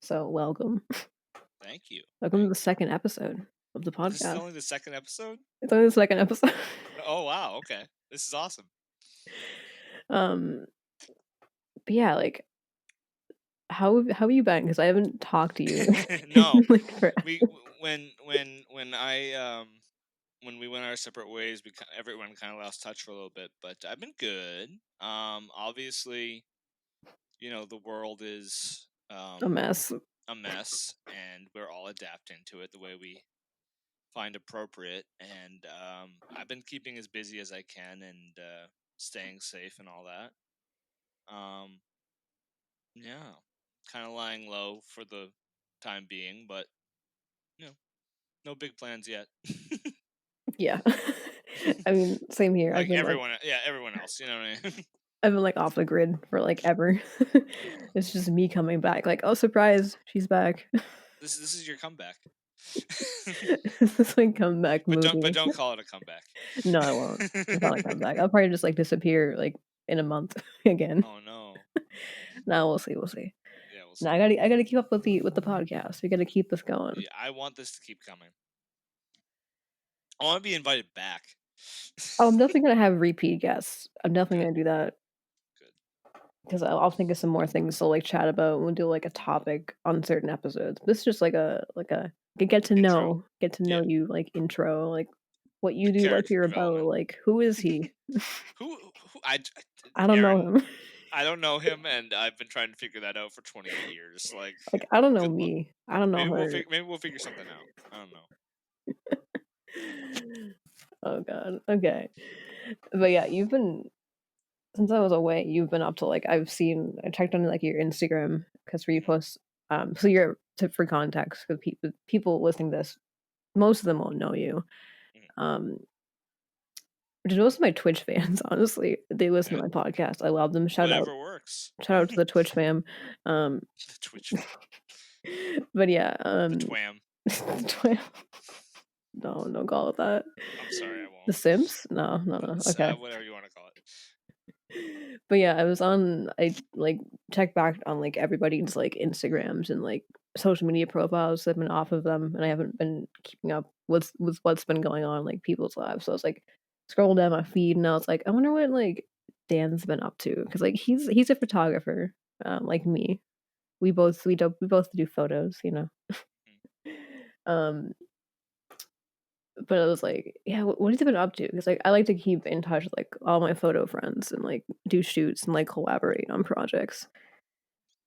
So welcome. Thank you. Welcome to Thank the you. second episode of the This is podcast. only the second episode? It's only the second episode. Oh, wow. Okay. This is awesome. um, but yeah, like how have you been? Because I haven't talked to you No. in like forever. We when we went our separate ways, everyone kind of lost touch for a little bit, but I've been good. Obviously, the world is A mess. a mess and we're all adapting to it the way we find appropriate, and I've been keeping as busy as I can and staying safe and all that. Um Yeah, kind of lying low for the time being, but you know, no big plans yet. Yeah. I mean, same here. Like everyone, yeah, everyone else. You know what I mean? I've been like off the grid for like ever. It's just me coming back. Like, oh surprise, she's back. This is your comeback. This is like comeback But movie. don't call it a comeback. No, I won't. It's not a comeback. I'll probably just like disappear like in a month again. Oh no. No, we'll see. We'll see. Yeah, we'll No, see. I gotta keep up with the podcast. We gotta keep this going. Yeah, I want this to keep coming. I want to be invited back. Oh, I'm definitely gonna have repeat guests. I'm definitely Good, gonna do that good. because I'll think of some more things to like chat about. We'll do like a topic on certain episodes. This is just like a Intro. get to know Yeah, you like intro, like what you do, what character you're about, development. like who is he? Who I don't know Aaron? him. I don't know him, and I've been trying to figure that out for 28 years. Like, Like I don't know good luck. me. I don't know her. Maybe we'll figure something out. I don't know. Oh god. Okay. But yeah, you've been since I was away, you've been up to like I checked on like your Instagram because where you Mhm, post so you're for context because people listening to this, most of them won't know you. mhm. Um which is most of my Twitch fans, honestly. They listen Yeah, to my podcast. I love them. whatever works. Shout out to the Twitch fam. Um The Twitch fam. but yeah, The Twam. Twi- no, don't call it that. I'm sorry, I The won't. Sims? No, no, no. Okay. Whatever you want to call it. But yeah, I like checked back on like everybody's like Instagrams and like social media profiles. I've been off of them and I haven't been keeping up with what's been going on in, like people's lives. So I was like scrolling down my feed and I was like, I wonder what like Dan's been up to because like he's a photographer, like me. We both do photos, you know. Mm. Um, but I was like, yeah, what has he been up to? Because like I like to keep in touch with like all my photo friends and like do shoots and like collaborate on projects.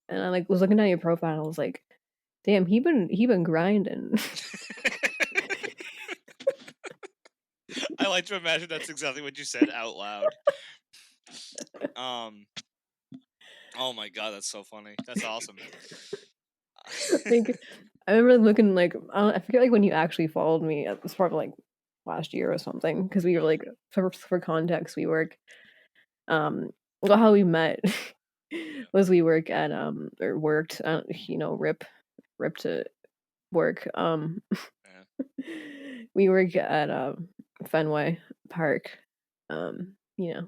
And I like was looking at your profile and I was like, damn, he been grinding. I like to imagine that's exactly what you said out loud. Um. Oh my god, that's so funny. That's awesome. Like I remember looking like I forget like when you actually followed me. It was probably like last year or something because we were like for context we work well how we met Yeah. was we work at or worked rip to work Yeah. we work at Fenway Park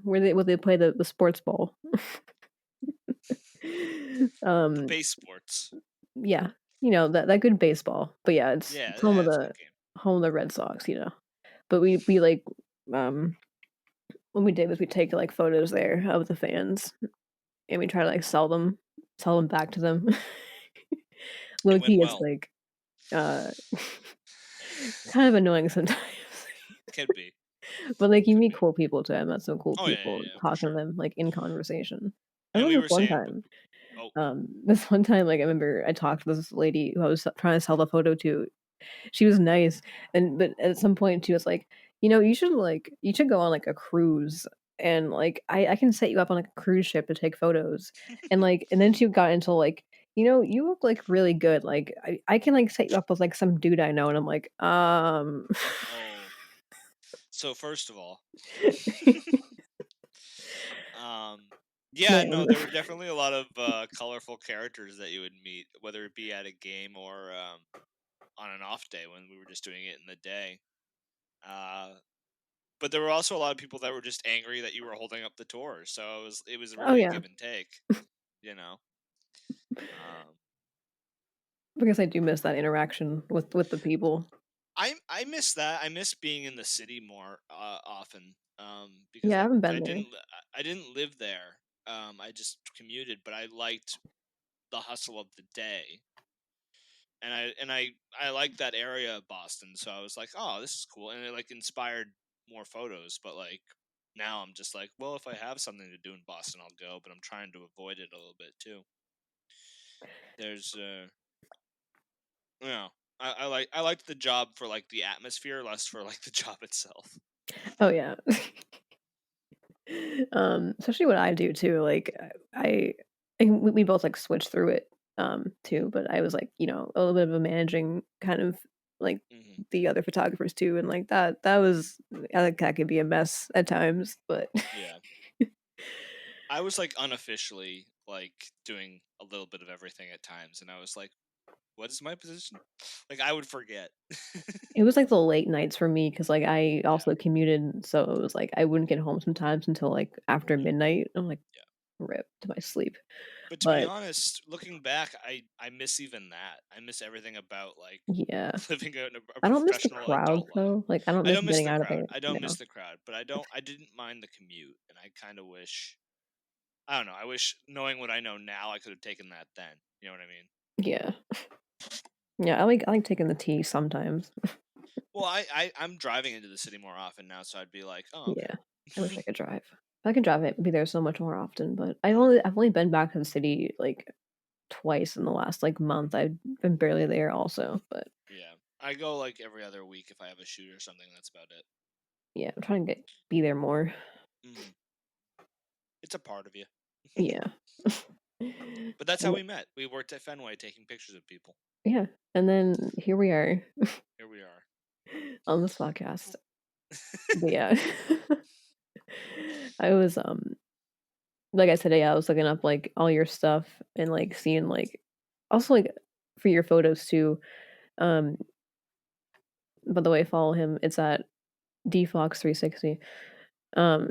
where they play the sports ball. The um base sports. yeah, that good baseball. But yeah, Yeah, it's yeah, it's a good game. home of the Red Sox, you know. But we like um what we did was we take like photos there of the fans and we try to like sell them back to them. It Low went key, it's well. like kind of annoying sometimes. Could be. But like you Could meet be. cool people too. I met some cool Oh yeah, yeah, people yeah, for talking to sure. them like in conversation. I And we remember were saying, oh, this one time like I remember I talked to this lady who I was trying to sell the photo to. She was nice, and but at some point she was like, you should go on like a cruise, and like I can set you up on like a cruise ship to take photos, and then she got into like, you look like really good, like I can like set you up with like some dude I know, and I'm like, oh. So first of all, um, yeah, no, man, there were definitely a lot of colorful characters that you would meet, whether it be at a game or on an off day when we were just doing it in the day. Uh, but there were also a lot of people that were just angry that you were holding up the tour. So it was oh really a yeah, give and take, you know. Um, Because I do miss that interaction with the people. I miss that. I miss being in the city more often. Because Yeah, I haven't been there. I didn't live there. I just commuted, but I liked the hustle of the day, and I liked that area of Boston. So I was like, oh, this is cool, and it like inspired more photos. But like now, I'm just like, well, if I have something to do in Boston, I'll go. But I'm trying to avoid it a little bit too. There's you know, I liked the job for like the atmosphere, less for like the job itself. Oh, yeah. Especially what I do too, like, I and we both, like, switched through it, too, but I was, like, a little bit of a managing kind of, like, Hmm. the other photographers too, and, like, that was I think that could be a mess at times, but Yeah. I was like unofficially like doing a little bit of everything at times, and I was like, "What is my position?" Like I would forget. it was, like, the late nights for me because like, I Yeah. also commuted, so it was, like, I wouldn't get home sometimes until, like, after Mhm. midnight. I'm like, Yeah. "Rip to my sleep." But to be But honest, looking back, I miss even that. I miss everything about like yeah. living a I don't miss the professional crowds, adult life. though, like, I don't I miss don't miss getting the out of crowd. there I don't miss now. the crowd, but I didn't mind the commute, and I kind of wish I don't know. I wish knowing what I know now, I could have taken that then. You know what I mean? Yeah. Yeah, I like taking the T sometimes. Well, I'm driving into the city more often now, so I'd be like, oh, Yeah. I wish okay. I could drive. If I could drive, I'd be there so much more often, but Mm, I've only been back to the city, like, twice in the last, like, month. I've been barely there also, but yeah, I go like every other week if I have a shoot or something. That's about it. yeah, I'm trying to be there more. Hmm. It's a part of you. Yeah. But that's how And we met. We worked at Fenway taking pictures of people. yeah, and then here we are Here we are. on this podcast. But yeah. I was, like I said, yeah, I was looking up, like, all your stuff and, like, seeing, like also, like, for your photos too, um, by the way, follow him. It's at dfox360. Um,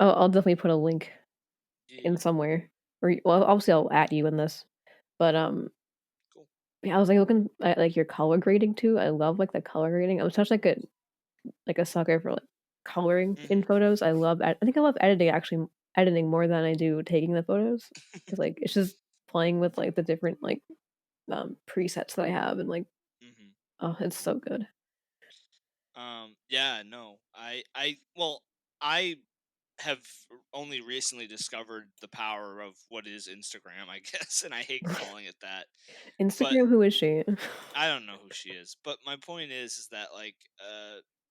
I'll definitely put a link Yeah, in somewhere, or well, obviously, I'll at you in this, but, cool. yeah, I was, like, looking at, like, your color grading too. I love, like, the color grading. I'm such, like a sucker for, like, coloring in Hmm. photos. I think I love editing more than I do taking the photos because like, it's just playing with, like, the different, like, presets that I have and, like, Hmm. oh, it's so good. Yeah, no, well, I have only recently discovered the power of what is Instagram, I guess, and I hate calling it that. But Instagram, who is she? I don't know who she is. But my point is that like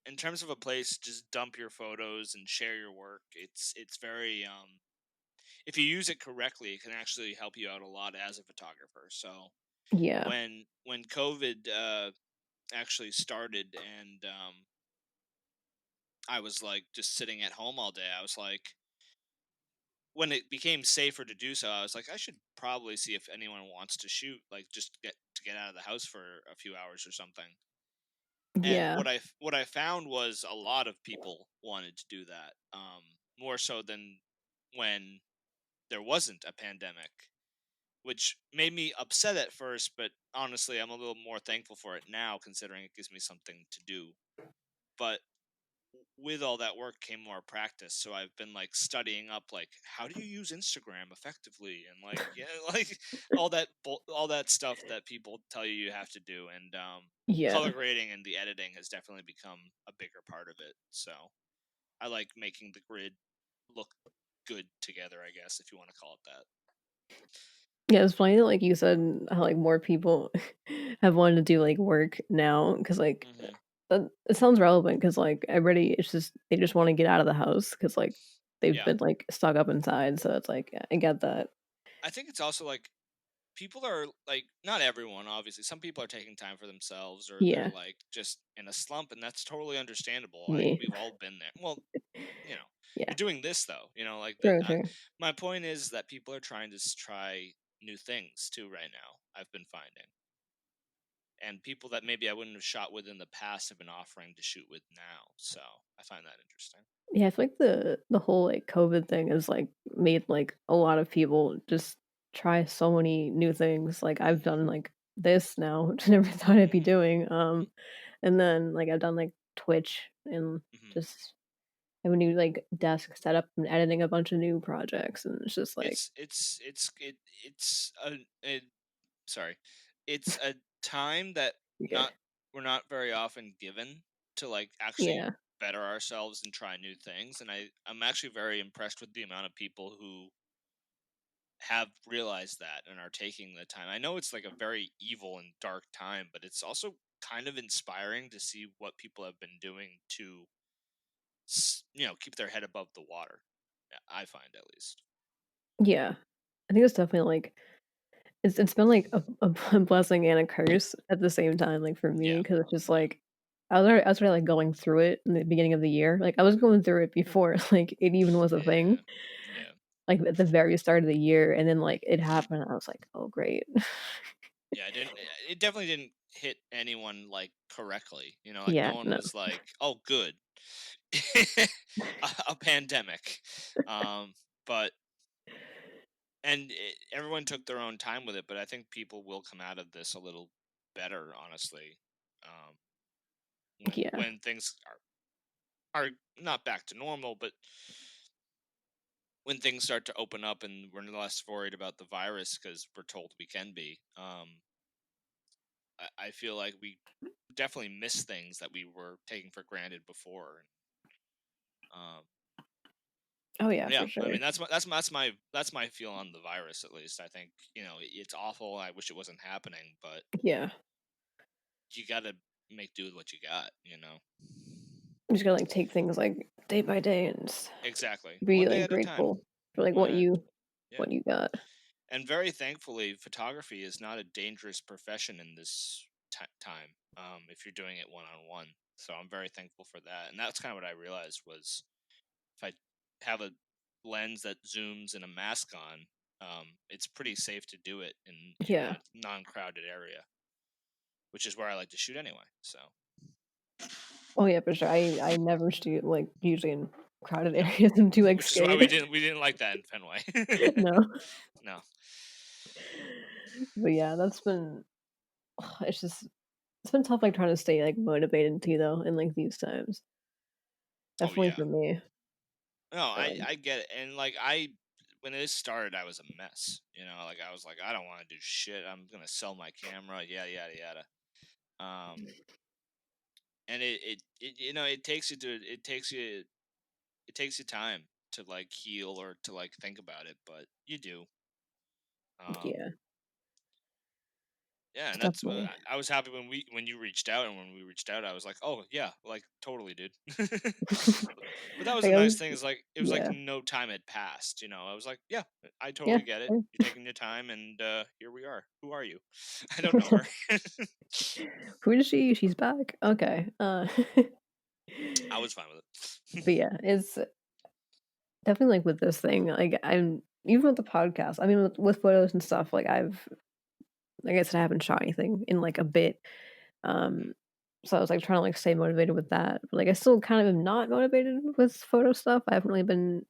in terms of a place to just dump your photos and share your work, it's very if you use it correctly, it can actually help you out a lot as a photographer. So Yeah. when COVID actually started and I was like just sitting at home all day, I was like when it became safer to do so, I was like, I should probably see if anyone wants to shoot, like just get out of the house for a few hours or something. And Yeah. what I found was a lot of people wanted to do that, more so than when there wasn't a pandemic, which made me upset at first. But honestly, I'm a little more thankful for it now, considering it gives me something to do. But with all that work came more practice, so I've been like studying up like how do you use Instagram effectively, and like yeah like all that stuff that people tell you you have to do, and color Yeah. grading and the editing has definitely become a bigger part of it. So I like making the grid look good together, I guess, if you want to call it that. Yeah, it's funny that, like, you said how, like, more people have wanted to do, like, work now because like, Hmm. it sounds relevant because like, everybody it's just they just wanna get out of the house because like, they've Yeah, been, like, stuck up inside, so it's like, I get that. I think it's also like people are like not everyone, obviously some people are taking time for themselves, or they're Yeah. like just in a slump, and that's totally understandable. Like Me. we've all been there. Well, you know, Yeah. you're doing this though, like True, true. my point is that people are trying to try new things too right now, I've been finding, and people that maybe I wouldn't have shot with in the past have been offering to shoot with now, so I find that interesting. Yeah, I feel like the whole, like, COVID thing has, like, made, like, a lot of people just try so many new things, like, I've Hmm. done, like this now, which I never thought I'd be Mhm, doing. mhm, And then like I've done like Twitch and mhm. just have a new like desk set up and editing a bunch of new projects, and it's just like It's a sorry, it's a time that yeah, not we're not very often given to like actually yeah, better ourselves and try new things. And I'm actually very impressed with the amount of people who have realized that and are taking the time. I know it's like a very evil and dark time, but it's also kind of inspiring to see what people have been doing to keep their head above the water. Yeah, I find at least. yeah. I think it's definitely like it's been like a blessing and a curse at the same time, like for me, Yeah, because it's just yeah. like I was already like going through it in the beginning of the year. Like I was going through it before like it even was a Yeah, thing. yeah. Like at the very start of the year, and then like it happened, and I was like, oh great, Yeah, it definitely didn't hit anyone, like, correctly, like, yeah, no one no, was like, "Oh, good." A pandemic. Um, but everyone took their own time with it, but I think people will come out of this a little better, honestly, um, yeah, when things are not back to normal, but when things start to open up and we're less worried about the virus because 'cause we're told we can be, I feel like we definitely miss things that we were taking for granted before. Um, oh yeah, yeah, for I sure, mean that's my feel on the virus. At least I think it's awful. I wish it wasn't happening, but yeah. you got to make do with what you got. You just gotta like take things like day by day and just Exactly, be one day like at a time. grateful for like Uh, yeah, what you got. and very thankfully, photography is not a dangerous profession in this time. If you're doing it one on one, so I'm very thankful for that. And that's kind of what I realized was if I have a lens that zooms and a mask on, it's pretty safe to do it in Yeah. a non-crowded area, which is where I like to shoot anyway. So Oh yeah, for sure. I never shoot like usually in crowded no, areas. I'm too like which is why scared. we didn't like that in Fenway. No, No, but yeah, that's been it's just it's been tough like trying to stay like motivated too though in like these times. oh Definitely yeah, for me. no, Um, I get it, and like I when this started, I was a mess. Like I was like, I don't want to do shit. I'm gonna sell my camera, yada yada yada. Um, and it takes you to it takes you time to like heal or to like think about it, but you do. Um, yeah, yeah, it's and that's definitely I was happy when you reached out, and when we reached out, I was like, oh yeah, like totally, dude. But that was like the I nice was thing is like it was like yeah. no time had passed. I was like, yeah, I Yeah. totally get it. You're taking your time, and here we are. Who are you? I don't know her. Who is she? She's back. Okay. I was fine with it. But yeah, it's definitely like with this thing, like I'm even with the podcast, I mean with photos and stuff, like I said, I haven't shot anything in like a bit. Mhm, Um so I was like trying to like stay motivated with that. But like I still kind of am not motivated with photo stuff. I haven't really been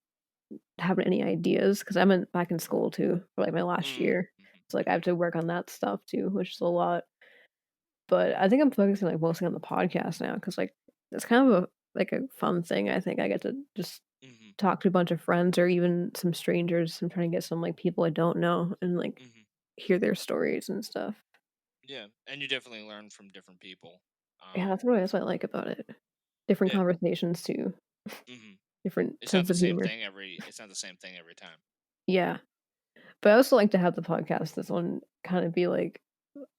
having any ideas because I'm back in school too for like my last mhm, year. mhm, So like I mhm, have to work on that stuff too, which is a lot. But I think I'm focusing, like, mostly on the podcast now because like, it's kind of a fun thing, I think I get to just mhm, talk to a bunch of friends or even some strangers. I'm trying to get some, like, people I don't know and, like, mhm. hear their stories and stuff. Yeah, and you definitely learn from different people. Yeah, Um, that's what I like about it. Different yeah. conversations too, Mhm. different It's not sense the of same humor. thing every time. Yeah, but I also like to have the podcast, this one kinda be, like,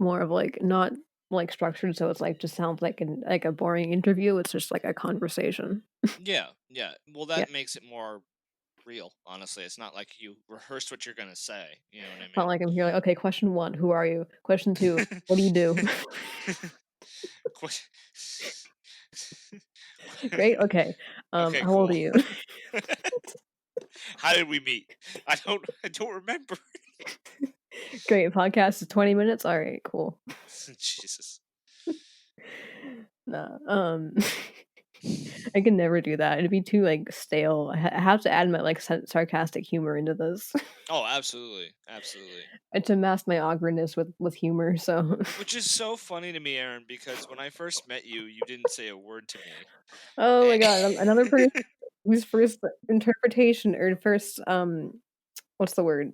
more of, like, not, like, structured, so it's, like, just sounds like a boring interview, it's just, like, a conversation. Yeah, yeah. Well, Yeah. that makes it more real, honestly. It's not like you rehearsed what you're gonna say, you know what I Not mean? like I'm here like, "Okay, question 1, who are you? Question 2, what do you do?" Ques Great, okay. Okay, How old are cool. you? How did we meet? I don't remember. Great, podcast is 20 minutes? Alright, cool. Jesus. Nah, I could never do that. It'd be too, like, stale. I have to add my, like, sarcastic humor into this. Oh, absolutely, absolutely. And to mask my awkwardness with humor, so Which is so funny to me, Aaron, because when I first met you, you didn't say a word to me. Oh my A god, another person whose first interpretation or first, what's the word?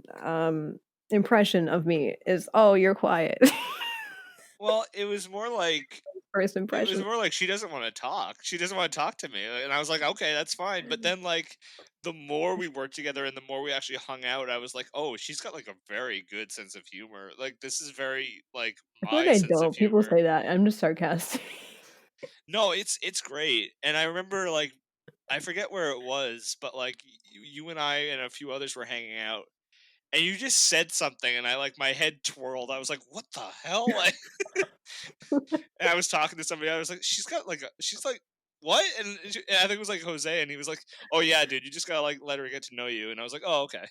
Impression of me is, "Oh, you're quiet." Well, it was more like First impression. she doesn't wanna talk. She doesn't wanna talk to me, and I was like, "Okay, that's fine." But then, like, the more we worked together and the more we actually hung out, I was like, "Oh, she's got, like, a very good sense of humor. Like, this is very, like, I feel like my I sense of don't. People humor." say that. I'm just sarcastic. No, it's great, and I remember, like, I forget where it was, but, like, you and I and a few others were hanging out, and you just said something, and I like, my head twirled. I was like, "What the hell?" Like, and I was talking to somebody, I was like, she's like, "What?" And I think it was, like, Jose, and he was like, "Oh, yeah, dude, you just gotta, like, let her get to know you." And I was like, "Oh, okay."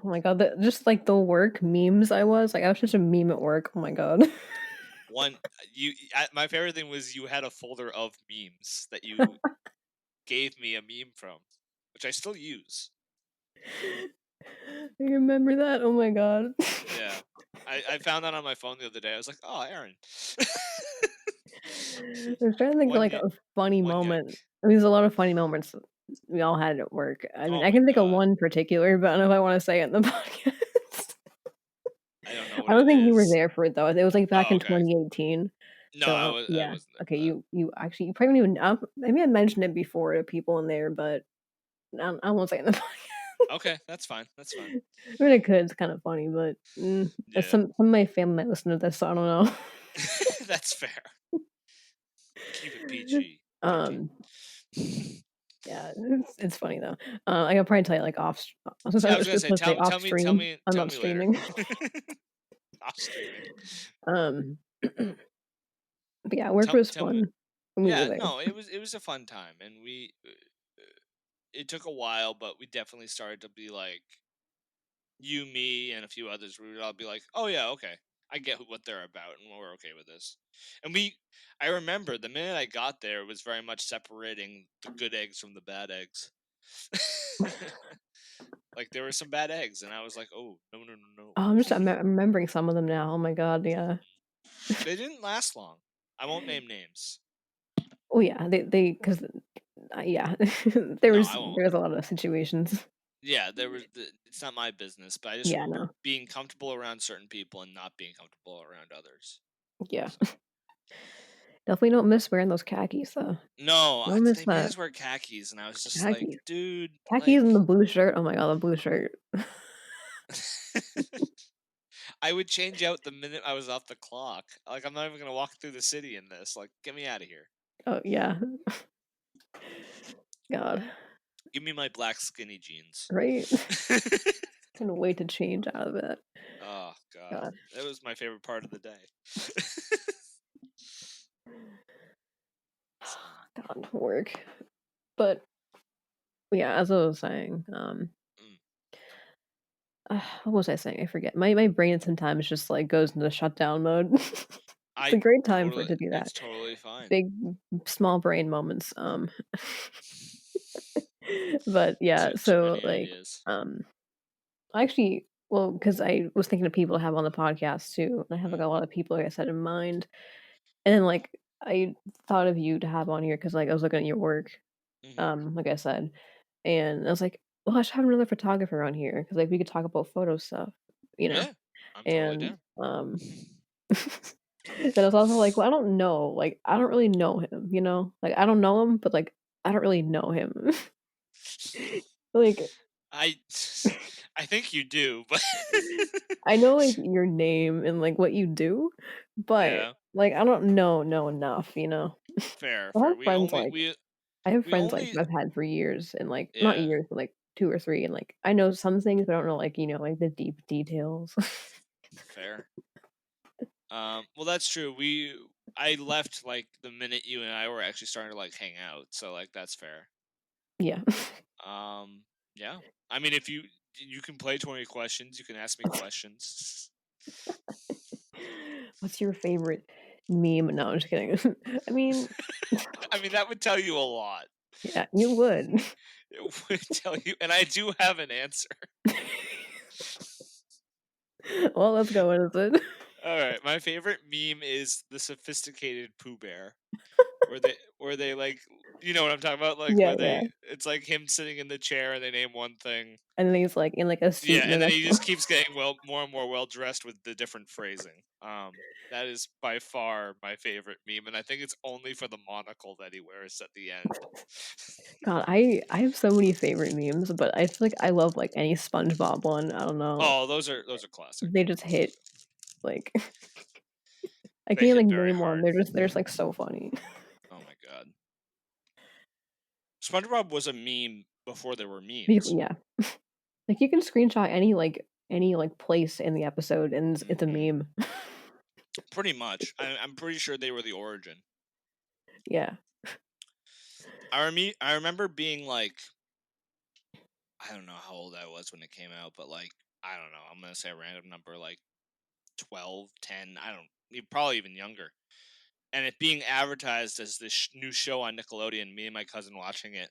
Oh my god, the just, like, the work memes I was such a meme at work, oh my god. One my favorite thing was you had a folder of memes that you gave me a meme from, which I still use. I remember that, oh my god. Yeah. I found that on my phone the other day. I was like, "Oh, Aaron." I'm trying to think of, One like, y a funny one yak. moment. I mean, there's a lot of funny moments we all had at work. I mean, Oh I my can think of god. one particular, but I don't know if I wanna say it in the podcast. I don't know I what don't it think you were is. there for it, though. It was, like, back Oh, in okay. 2018. No, So, I yeah. wasn't there Okay, for that. you actually you probably don't even maybe I mentioned it before to people in there, but I won't say it in the podcast. Okay, that's fine. That's fine. I mean, I could, it's kind of funny, but, Yeah. some of my family might listen to this, so I don't know. That's fair. Keep it PG. PG. Um, yeah, it's funny though. I can probably tell you, like, See, I I was was gonna just say, supposed to say tell off tell me tell stream. me I'm tell not me later. streaming. Off streaming. Um, but yeah, work was Tell me. fun when we were Yeah, there. no, it was a fun time, and it took a while, but we definitely started to be like you, me, and a few others. We would all be like, "Oh yeah, okay, I get what they're about, and we're okay with this." And I remember the minute I got there, it was very much separating the good eggs from the bad eggs. Like there were some bad eggs, and I was like, "Oh no, no, no, no." Oh, I'm remembering some of them now. Oh my god, yeah. They didn't last long. I won't name names. Oh yeah, they 'cause, yeah, No, I won't. there was a lot of situations. Yeah, there was. It's not my business, but I just Yeah, remember no. being comfortable around certain people and not being comfortable around others. Yeah. So Definitely don't miss wearing those khakis, though. no, Don't miss they made that. us wear khakis, and I was just like, Khakis. dude, Khakis like. and the blue shirt. Oh my god, the blue shirt. I would change out the minute I was off the clock. Like I'm not even gonna walk through the city in this. Like, get me out of here. Oh, yeah. God. Give me my black skinny jeans. Right? Couldn't wait to change out of it. Oh god, God. that was my favorite part of the day. So, God, work. But, yeah, as I was saying, mm, what was I saying? I forget. My brain sometimes just, like, goes into shutdown mode. It's a I great time for it totally, to do that. it's totally fine. Big, small brain moments, but, yeah, Too so, many like, ideas. um, I actually well, because I was thinking of people to have on the podcast too, and I have, like, Mm, a lot of people, like I said, in mind, and then, like, I thought of you to have on here because like, I was looking at your work, hmm like I said, and I was like, "Well, I should have another photographer on here because like, we could talk about photo stuff," you know? Yeah, I'm totally And, down. then I was also like, "Well, I don't know, like, I don't really know him," you know? Like, I don't know him, but, like, I don't really know him. Like, I I think you do, but I know, like, your name and, like, what you do, but, yeah, like, I don't know enough, you know? fair, I fair. have friends, like We only I've had for years and, like not yeah, years, but, like, 2 or 3, and, like, I know some things, but I don't know, like, like, the deep details. fair. Well, that's true. I left like the minute you and I were actually starting to like hang out, so like that's fair. Yeah. Um, yeah. I mean, if you can play 20 questions, you can ask me questions. What's your favorite Meme. No, I'm just kidding. I mean, I mean, that would tell you a lot. yeah, you would. It would tell you, and I do have an answer. Well, let's go. What is it? All right, my favorite meme is the sophisticated Pooh Bear, where they like, you know what I'm talking about, like Yeah, where yeah. they it's like him sitting in the chair and they name one thing. And then he's like in like a suit Yeah, in the and then next he one. just keeps getting more and more well dressed with the different phrasing. That is by far my favorite meme, and I think it's only for the monocle that he wears at the end. God, I have so many favorite memes, but I feel like I love like any SpongeBob one. I don't know. Oh, those are classic. They just hit like I They can't hit like very name one. hard. They're just like so funny. Oh my god, SpongeBob was a meme before there were People, memes. yeah. Like you can screenshot any like place in the episode and it's a Hmm. meme. Pretty much, I'm pretty sure they were the origin. Yeah. I remember being like, I don't know how old I was when it came out, but like, I don't know. I'm gonna say a random number, like 12, 10. I don't. Probably even younger. And it being advertised as this new show on Nickelodeon. Me and my cousin watching it,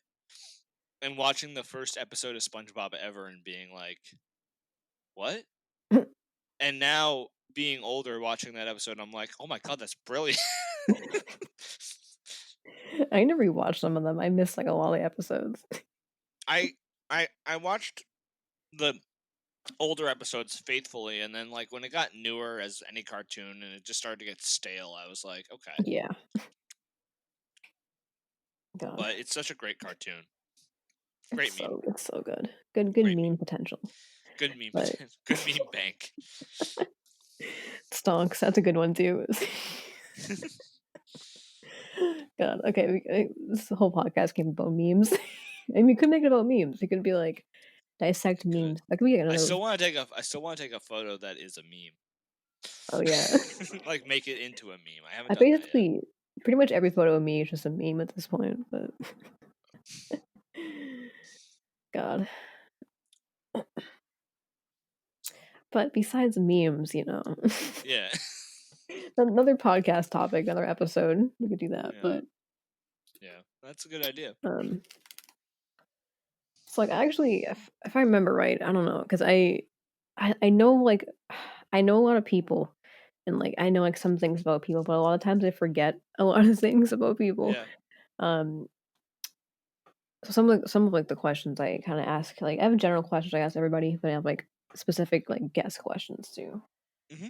and watching the first episode of SpongeBob ever, and being like, "What?" And now being older, watching that episode, I'm like, "Oh my god, that's brilliant." I need to rewatch some of them. I missed like a lot of episodes. I I watched the older episodes faithfully, and then like when it got newer as any cartoon and it just started to get stale, I was like, okay. Yeah. God. But it's such a great cartoon. Great meme. It's so good. Good Great meme. meme potential. Good meme. But Good meme bank. stonks, that's a good one too. God, okay, this whole podcast came about memes. And we could make it about memes. It could be like dissect We could. memes. That could be another. I still want to take a photo that is a meme. Oh yeah. Like make it into a meme. I haven't I done that yet. basically pretty much every photo of me is just a meme at this point, but God. But besides memes, Yeah. another podcast topic, another episode, we could do that. Yeah. But Yeah. That's a good idea. um, it's like actually, if I remember right, I don't know, because I know like I know a lot of people, and like I know like some things about people, but a lot of times I forget a lot of things about people. Yeah. Um, so some of like the questions I kind of ask, like I have general questions I ask everybody, but I have like specific like guest questions too. Hmm.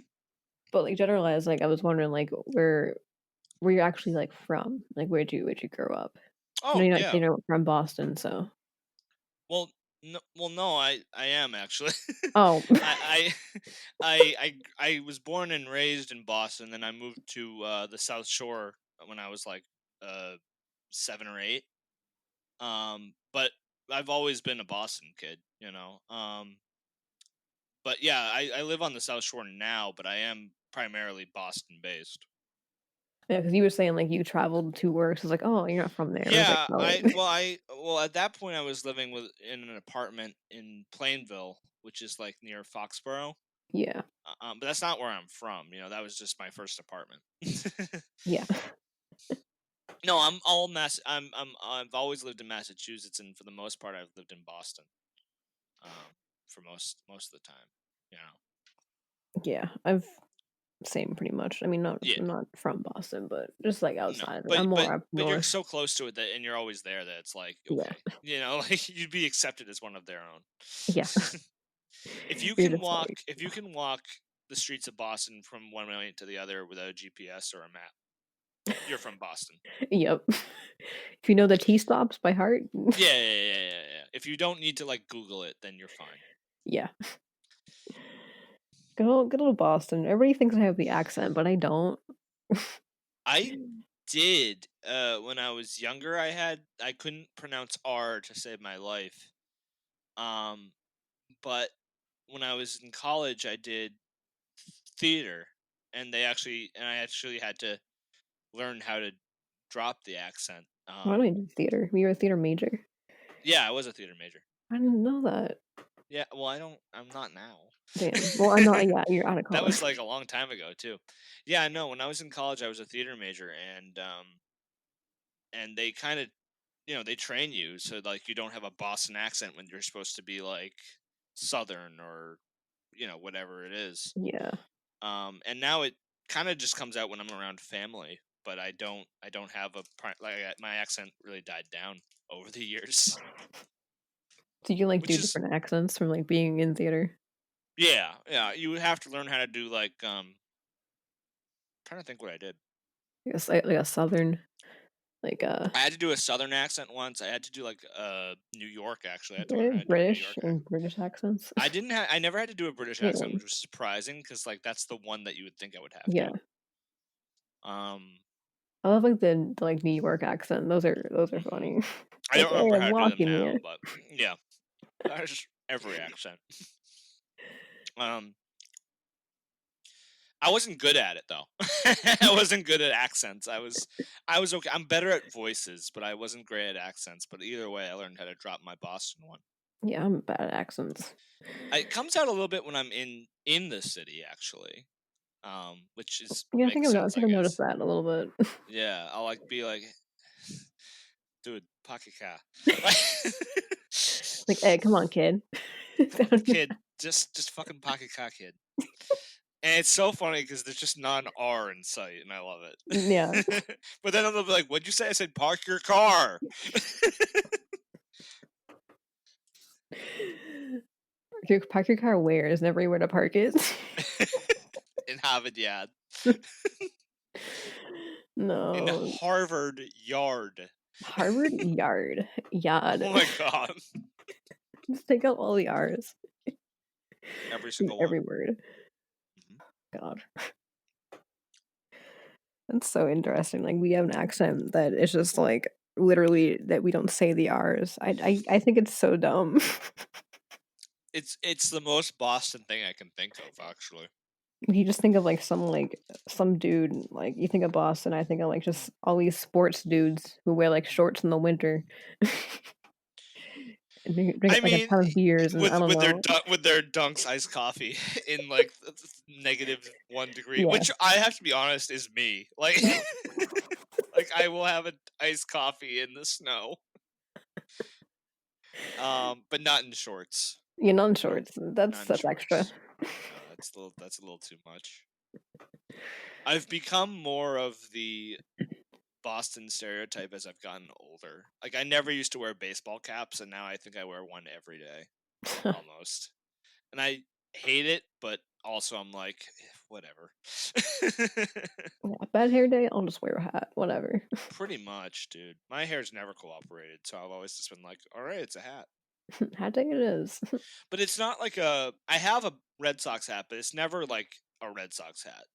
But like generalized, like I was wondering like where you're actually like from, like where'd you grow up? I know Oh yeah. you're not from Boston, so Well, no, no, I am actually. oh I, I was born and raised in Boston, then I moved to the South Shore when I was like 7 or 8. But I've always been a Boston kid, you know. But yeah, I live on the South Shore now, but I am primarily Boston based. yeah, because you were saying like you traveled to work, so it's like oh you're not from there. And I was like Yeah, oh I well at that point I was living with in an apartment in Plainville, which is like near Foxborough. yeah But that's not where I'm from. You know, that was just my first apartment. yeah No, I'm all Mass. I've always lived in Massachusetts, and for the most part, I've lived in Boston. Um, for most of the time, you know. yeah I've same pretty much. I mean Yeah, I'm not from Boston, but just like no, outside. Like I'm more up but you're north. so close to it that, and you're always there that it's like Yeah okay, you know, like you'd be accepted as one of their own. yeah you're just like If you can walk the streets of Boston from one point to the other without a GPS or a map, you're from Boston. yep. If you know the T stops by heart, Yeah. If you don't need to like Google it, then you're fine. yeah. Good old Boston. Everybody thinks I have the accent, but I don't. I did when I was younger. I couldn't pronounce R to save my life. Um, but when I was in college, I did theater, and I actually had to learn how to drop the accent. Why don't I do theater? You're a theater major. Yeah, I was a theater major. I didn't know that. Yeah, well, I'm not now. Damn. Well, I know, yeah, you're out of That was, college. like, a long time ago, too. Yeah, I know, when I was in college, I was a theater major, and they kinda they train you so, like, you don't have a Boston accent when you're supposed to be, like, Southern or, whatever it is. Yeah. And now it kinda just comes out when I'm around family, but I don't have my accent really died down over the years, Do you, like, which do is different accents from, like, being in theater? yeah, yeah, you have to learn how to do, like, trying to think what I did. Like a southern, like, I had to do a Southern accent once, I had to do, like, New York, actually, I had to learn very how to do a New British York and accent. British accents. I never had to do a British accent, Damn. which was surprising because like, that's the one that you would think I would have Yeah. to. Um, I love, like, the, like, New York accent. Those are mhm. funny. I Like, don't "Hey, remember I'm how to do them walking now, here." but yeah, that's every accent. Um I wasn't good at it though. I wasn't good at accents. I was okay. I'm better at voices, but I wasn't great at accents. But either way, I learned how to drop my Boston one. Yeah, I'm bad at accents. It comes out a little bit when I'm in the city, actually, which is Yeah, makes I sense, think I I've noticed guess. that a little bit. Yeah, I'll like be like, dude, pocket car, Like, "Hey, come on, kid." Down here. kid, just fucking pocket car, kid. And it's so funny because there's just not an R in sight, and I love Yeah. it. But then they'll be like, "What'd you say?" I said, "Park your car." Park your car where? Is never anywhere to park it. In Harvard Yard. In No. Harvard Yard. Harvard Yard. Oh Yard. my god. Just take out all the R's Every in single one. every word. Mhm. God. That's so interesting. Like, we have an accent that is just, like, literally that we don't say the R's. I think it's so dumb. It's the most Boston thing I can think of, actually. You just think of, like, some dude, like, you think of Boston, I think of, like, just all these sports dudes who wear, like, shorts in the winter and drink, I like, a mean, ton of beers, and I don't know. with their Dunks iced coffee in like -1 degree, Yeah. which I have to be honest is me. Like like I will have an iced coffee in the snow. But not in shorts. Yeah, non Nope, shorts. not in That's extra. shorts. No, that's a little too much. I've become more of the Boston stereotype as I've gotten older. Like I never used to wear baseball caps, and now I think I wear one every day, almost. And I hate it, but also I'm like, whatever. Yeah, bad hair day, I'll just wear a hat, whatever. Pretty much, dude. My hair's never cooperated, so I've always just been like, all right, it's a hat. Hat day it is. But it's not like a. I have a Red Sox hat, but it's never like a Red Sox hat.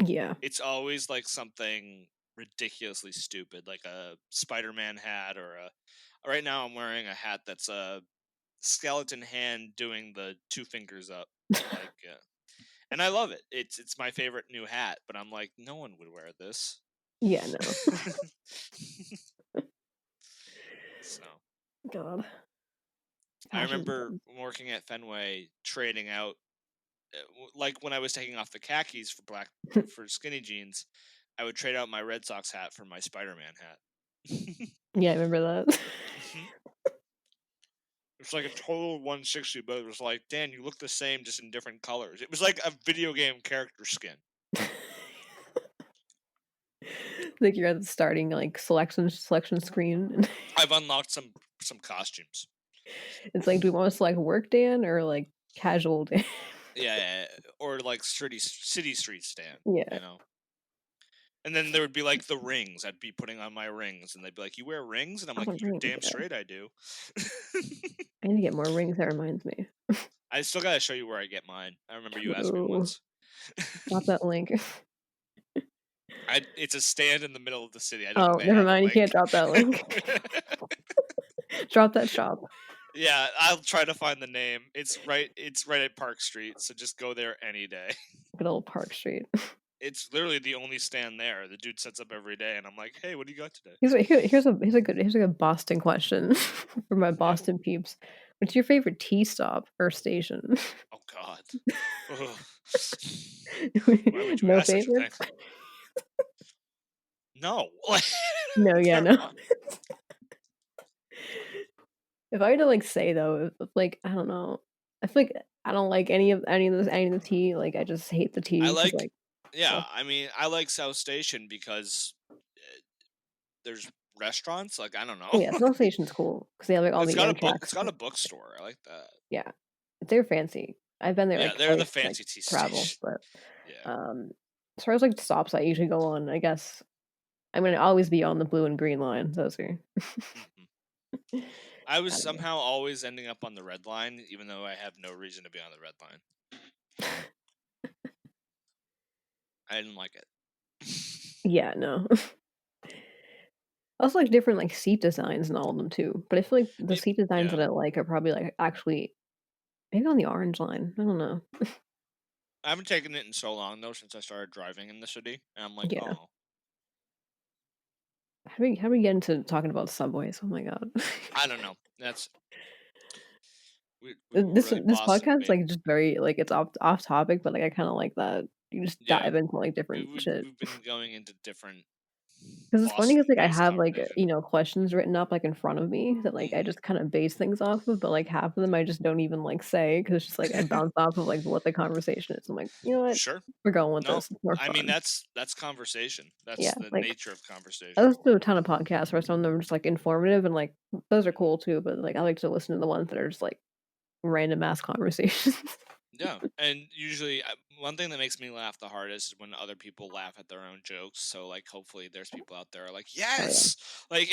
Yeah. It's always like something ridiculously stupid, like a Spider-Man hat or a. Right now, I'm wearing a hat that's a skeleton hand doing the two fingers up, like, and I love it. It's my favorite new hat, but I'm like, no one would wear this. Yeah, no. So God. I Fashion remember trends. working at Fenway trading out, like when I was taking off the khakis for skinny jeans, I would trade out my Red Sox hat for my Spider-Man hat. Yeah, I remember that. Mhm. It's like a total 160, but it was like, Dan, you look the same, just in different colors. It was like a video game character skin. Like, you're at the starting, like, selection screen, and I've unlocked some costumes. it's like, "Do we wanna select work Dan or, like, casual Dan?" Yeah, yeah, yeah, or like city street stand, Yeah. you know. And then there would be like the rings. I'd be putting on my rings, and they'd be like, "You wear rings?" And I'm Oh, like, the "You're rings, damn yeah. straight, I do." I need to get more rings, that reminds me. I still gotta show you where I get mine. I remember you asked me Ooh, once. drop that link. It's a stand in the middle of the city. I don't Oh, think they never have a mind, you can't link. drop that link. Drop that shop. Yeah, I'll try to find the name. It's right at Park Street, so just go there any day. Good old Park Street. It's literally the only stand there. The dude sets up every day, and I'm like, "Hey, what do you got today?" Here's a good Boston question for my Yeah. Boston peeps. What's your favorite tea stop or station? Oh God. Ugh. Why would you No ask such a thing? favorites? No, like No, yeah, they're no. not. If I had to, like, say though, if, like, I don't know, I feel like I don't like any of the tea, like, I just hate the I tea because like, like, yeah. well, I mean, I like South Station because there's restaurants. Like I don't know. oh yeah, South Station's cool because they have, like, all It's the got a book. Amtrak It's got a stuff. bookstore. I like that. Yeah, they're fancy. I've been there, Yeah, like, they're the twice to, like, fancy tea travel, station. but, Yeah. um, as far as, like, stops I usually go on, I guess I'm gonna always be on the blue and green line, those are Mhm. I was I don't know. somehow always ending up on the red line, even though I have no reason to be on the red line. I didn't like it. Yeah, no. I also like different, like, seat designs in all of them too, but I feel like the seat designs that Yeah, I like are probably, like, actually maybe on the orange line, I don't know. I haven't taken it in so long though since I started driving in the city, and I'm like, Yeah. oh, How do we get into talking about subways? Oh my god. I don't know. That's we were really This Boston podcast, based. like, just very like, it's off topic, but, like, I kinda like that. You just Yeah, dive into, like, different shit. we've been going into different 'Cause it's funny 'cause, Boston like, I based have, like, conversations. you know, questions written up, like, in front of me that, like, I Hmm. just kinda base things off of, but, like, half of them I just don't even, like, say because it's just, like, I bounce off of, like, what the conversation is. I'm like, "You know what? Sure. We're going with No, this. It's more I mean fun." that's conversation. That's Yeah, the like, nature of I conversation. listen to a ton of podcasts where some of them are just, like, informative and, like, those are cool too, but, like, I like to listen to the ones that are just, like, random ass conversations. Yeah, and usually one thing that makes me laugh the hardest is when other people laugh at their own jokes. So like, hopefully, there's people out there like, Oh, yeah. yes, like,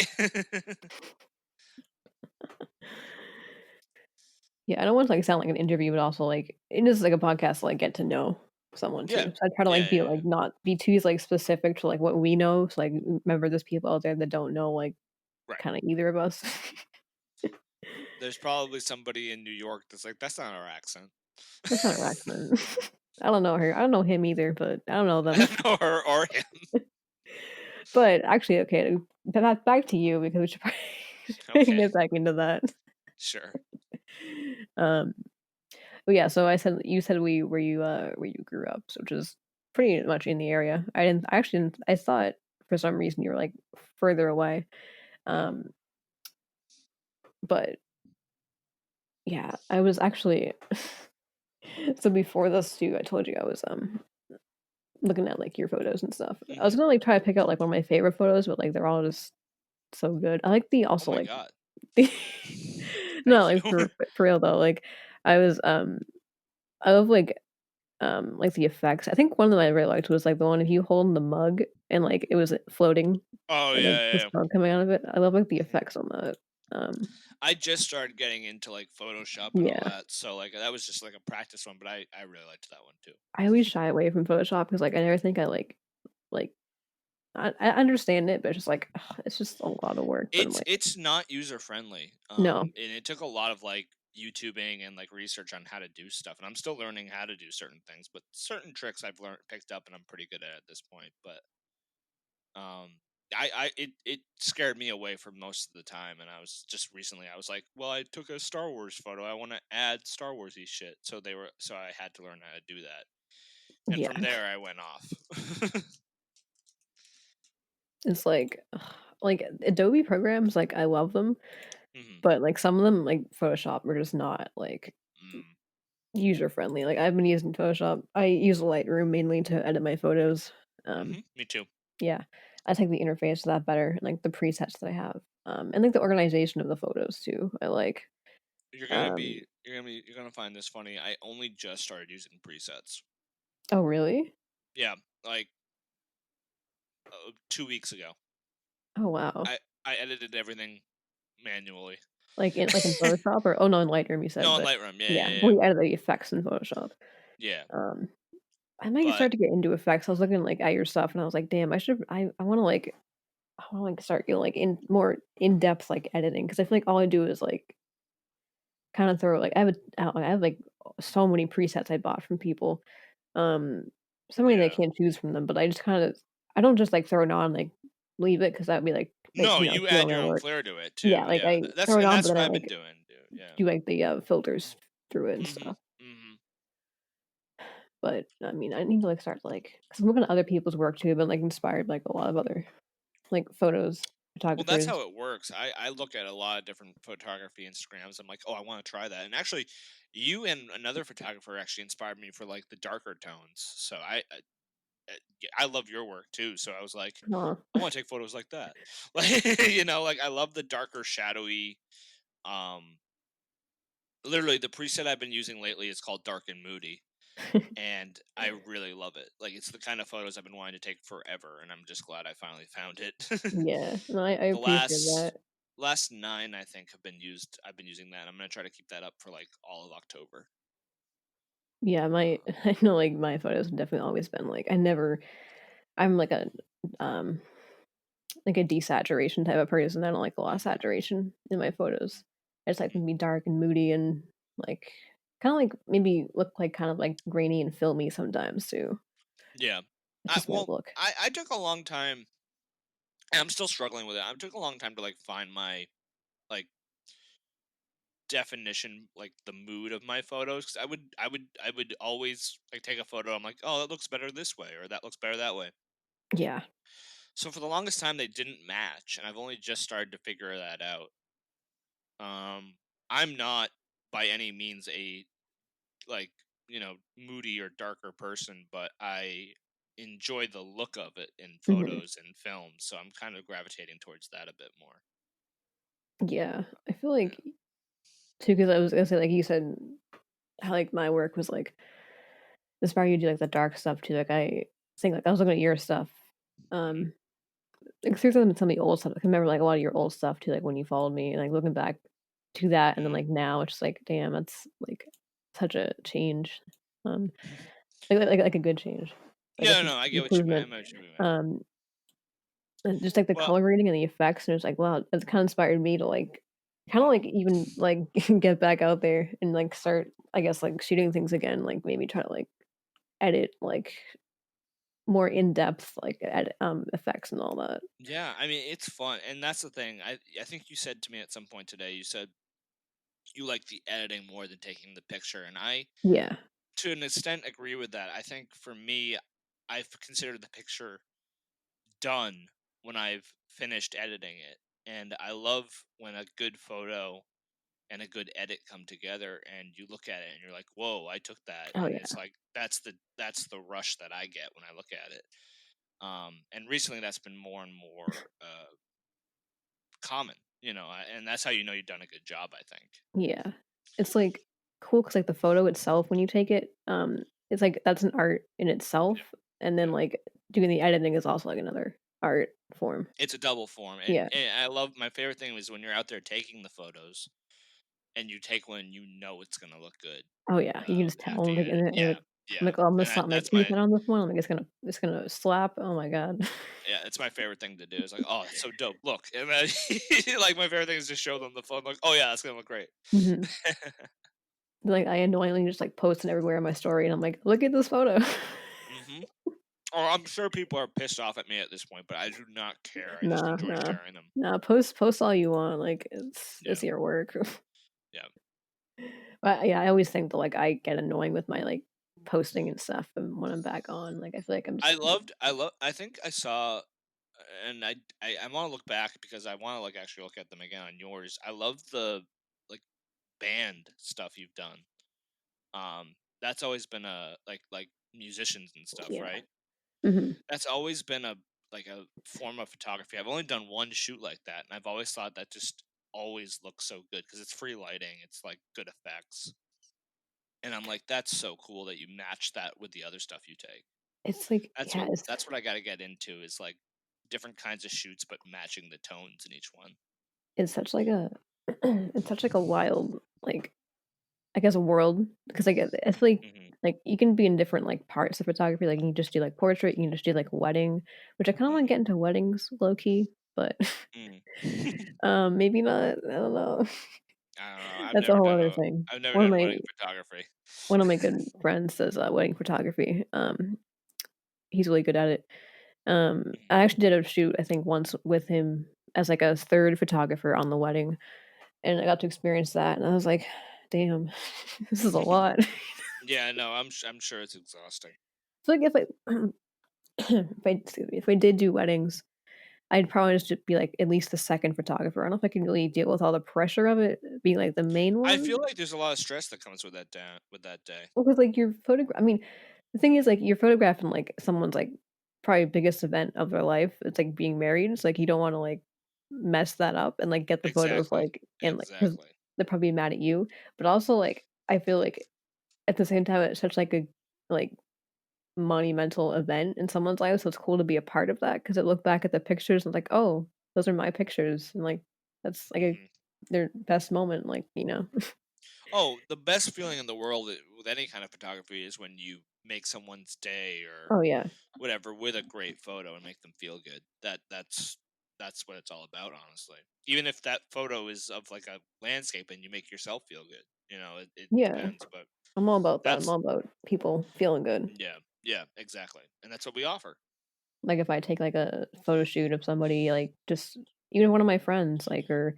Yeah, I don't want to, like, sound like an interview, but also, like, it is like a podcast to, like, get to know someone yeah, too. So I try to, yeah, like, be, yeah, like, not be too, like, specific to, like, what we know. So, like, remember there's people out there that don't know, like, right. kinda either of us. There's probably somebody in New York that's like, that's not our accent. That's not our accent. I don't know her. I don't know him either, but I don't know I them. don't know her or him. But actually, okay, back to you because we should probably Okay, get back into that. sure. Um, but yeah, so I said you said where you grew up, so which is pretty Hmm. much in the area. I actually didn't I thought for some reason you were, like, further away. No. Um, but yeah, I was actually so before this too, I told you I was, looking at, like, your photos and stuff. I was Hmm. gonna, like, try to pick out, like, one of my favorite photos, but, like, they're all just so good. I like the Oh also, my like god. the no, Thank you. like, for real though, like, I was, I love, like, the effects. I think one that I really liked was, like, the one of you holding the mug and, like, it was floating Oh and, like, yeah, the yeah, smoke coming out of it. I love, like, the yeah. effects on that. Um, I just started getting into like Photoshop and all yeah. that, so like that was just like a practice one, but I really liked that one too. I always shy away from Photoshop because, like, I never think I, like, I understand it, but it's just, like, ugh, it's just a lot of work, but I'm like, It's not user friendly, "No." and it took a lot of like YouTubing and like research on how to do stuff, and I'm still learning how to do certain things, but certain tricks I've learned picked up and I'm pretty good at this point. But it scared me away for most of the time, and I was just recently I was like, well, I took a Star Wars photo, I want to add Star Warsy shit, so I had to learn how to do that, and Yeah. from there I went off. It's like, Adobe programs, like, I love them, Hmm. but, like, some of them, like, Photoshop are just not, like, Mm. user friendly. Like, I've been using Photoshop. I use Lightroom mainly to edit my photos. Hmm. Me too. Yeah, I think the interface of that better, and, like, the presets that I have, and, like, the organization of the photos too, I like. Um You're gonna find this funny. I only just started using presets. Oh, really? Yeah, like 2 weeks ago. Oh, wow. I edited everything manually. Like, in Photoshop or oh, no, in Lightroom you said, No, in but Lightroom. Yeah, yeah, yeah, yeah. we edit the effects in Photoshop. Yeah, Um, I might but start to get into effects. I was looking, like, at your stuff, and I was like, "Damn, I wanna, like I wanna, like, start getting, like, in more in-depth, like, editing because I feel like all I do is, like, kinda throw like, I have, like, so many presets I bought from people, um, so many that I yeah. can't choose from them, but I just kinda I don't just, like, throw it on, like, leave it because that'd be, like, No, you know, you stealing add my your own work. flair to it Yeah, too. like, Yeah, I throw it on, that's but what then I, I've been like doing, dude. Yeah. do, like, the, filters through it and Mhm. stuff. Mhm. But, I mean, I need to, like, start, like, because I'm looking at other people's work too, but, like, inspired, like, a lot of other, like, Well, that's photographers. how it works. I look at a lot of different photography Instagrams. I'm like, oh, I want to try that. And actually, you and another photographer actually inspired me for like the darker tones. So yeah, I love your work too. So I was like, Aw. I want to take photos like that. Like, like I love the darker, shadowy. Um, Literally, the preset I've been using lately is called Dark and Moody, and I really love it. Like, it's the kind of photos I've been wanting to take forever, and I'm just glad I finally found it. Yeah. No, I The appreciate that. last 9, I think, have been used I've been using that. I'm gonna try to keep that up for, like, all of October. Yeah, my Uh, I know, like, my photos have definitely always been, like, I'm um, like a desaturation type of person. I don't like a lot of mhm, saturation in my photos. I just like mhm. them to be dark and moody and, like, kinda, like, maybe look, like, kind of, like, grainy and filmy sometimes too. Yeah. It's just my Well, look. I took a long time and I'm still struggling with it. I took a long time to, like, find my, like, definition, like, the mood of my photos. Because I would always, like, take a photo, I'm like, "Oh, that looks better this way," or, "That looks better that way." Yeah. So for the longest time, they didn't match, and I've only just started to figure that out. I'm not by any means a like moody or darker person, but I enjoy the look of it in Mhm. photos and films, so I'm kind of gravitating towards that a bit more. Yeah. I feel Yeah. like too, because I was gonna say, like, you said how, like, my work was, like, inspire you to do, like, the dark stuff too. Like, I think, like, I was looking at your stuff, Hmm. um, like, seriously, some of the old stuff. I can remember, like, a lot of your old stuff too, like, when you followed me, and, like, looking back to that, and then, Hmm. like, now it's just like, damn, that's, like, such a change, um, like a good change, like, Yeah, it's no, I get what you mean. I improvement, know what you mean. um, and just, like, the Well, color grading and the effects, and it's like, wow, it's kinda inspired me to, like, kinda, oh, like, even, like, get back out there and, like, start, I guess, like, shooting things again, like, maybe try to, like, edit, like, more in-depth, like, effects and all that. yeah. I mean, it's fun, and that's the thing. I think you said to me at some point today. You said you like the editing more than taking the picture, and I, Yeah. to an extent, agree with that. I think for me, I've considered the picture done when I've finished editing it. And I love when a good photo and a good edit come together and you look at it and you're like, "Whoa, I took that." Oh, And it's yeah. like that's the rush that I get when I look at it. And recently that's been more and more common, and that's how you know you've done a good job, I think. Yeah. It's, like, cool because like, the photo itself, when you take it, it's like that's an art in Yeah. itself, and then, Yeah. like, doing the editing is also, like, another art form. It's a double form. And, Yeah. and I love my favorite thing was when you're out there taking the photos and you take one you know it's gonna look good. Oh, yeah. You can just At tell, the like, end. and, Yeah, like, I'm yeah, like, "Oh, I'm gonna and slap my that's tooth my in on this one." I'm like, "It's gonna slap." Oh my god. yeah, it's my favorite thing to do. It's like, "Oh, it's so dope. Look," and then like my favorite thing is to show them the phone. Like, "Oh yeah, that's gonna look great." Mhm. Like, I annoyingly just, like, post it everywhere in my story, and I'm like, "Look at this photo." Hmm. Oh, I'm sure people are pissed off at me at this point, but I do not care. I just Nah, enjoy nah. sharing them. Nah, post all you want, like, it's Yeah, your work. yeah. But, yeah, I always think that, like, I get annoying with my, like, posting and stuff, and when I'm back on, like, I feel like I'm just I think I saw, and I want to look back because I want to like actually look at them again on yours. I love the like band stuff you've done. That's always been a like musicians and stuff, yeah. right? Mhm. That's always been a like a form of photography. I've only done one shoot like that, and I've always thought that just always looks so good because it's free lighting, it's like good effects, and I'm like, that's so cool that you match that with the other stuff you take. It's like That's yeah, what that's what I got to get into is like different kinds of shoots, but matching the tones in each one. it's such like a it's such like a wild, like, I guess, a world because, like, I feel Hmm. like, you can be in different, like, parts of photography, like, you can just do, like, portrait, you can just do, like, wedding, which I kinda wanna Hmm. get into weddings low key, but, Mm. maybe not, I don't know. I don't know. I've That's a never whole done other a thing. I've never One of done my wedding photography. one of my good friends does, wedding photography, he's really good at it. Mhm. I actually did a shoot, I think, once with him as, like, a 3rd photographer on the wedding, and I got to experience that, and I was like, "Damn, this is a lot." Yeah, no, I'm sure it's exhausting. So, like, if I excuse me, if I did do weddings, I'd probably just be, like, at least the 2nd photographer. I don't know if I can really deal with all the pressure of it being, like, the main I one. feel like there's a lot of stress that comes with that day. Well, 'cause, like, I mean, the thing is, like, you're photographing, like, someone's, like, probably biggest event of their life. It's, like, being married. It's, like, you don't wanna, like, mess that up and, like, get the photos, Exactly. like, and, like, because Exactly. they're probably mad at you, but also, like, I feel like at the same time, it's such, like, a, like, monumental event in someone's life, so it's cool to be a part of that. Because I look back at the pictures and like, "Oh, those are my pictures," and, like, that's, like, Mhm. their best moment, like, you know? Oh, the best feeling in the world with any kind of photography is when you make someone's day or Oh, yeah. whatever with a great photo and make them feel good. That's what it's all about, honestly. Even if that photo is of like a landscape and you make yourself feel good, it Yeah. depends. But I'm all about that. I'm that's all about people feeling good. yeah, yeah, exactly, and that's what we offer. Like, if I take, like, a photo shoot of somebody, like, just even one of my friends, like, or,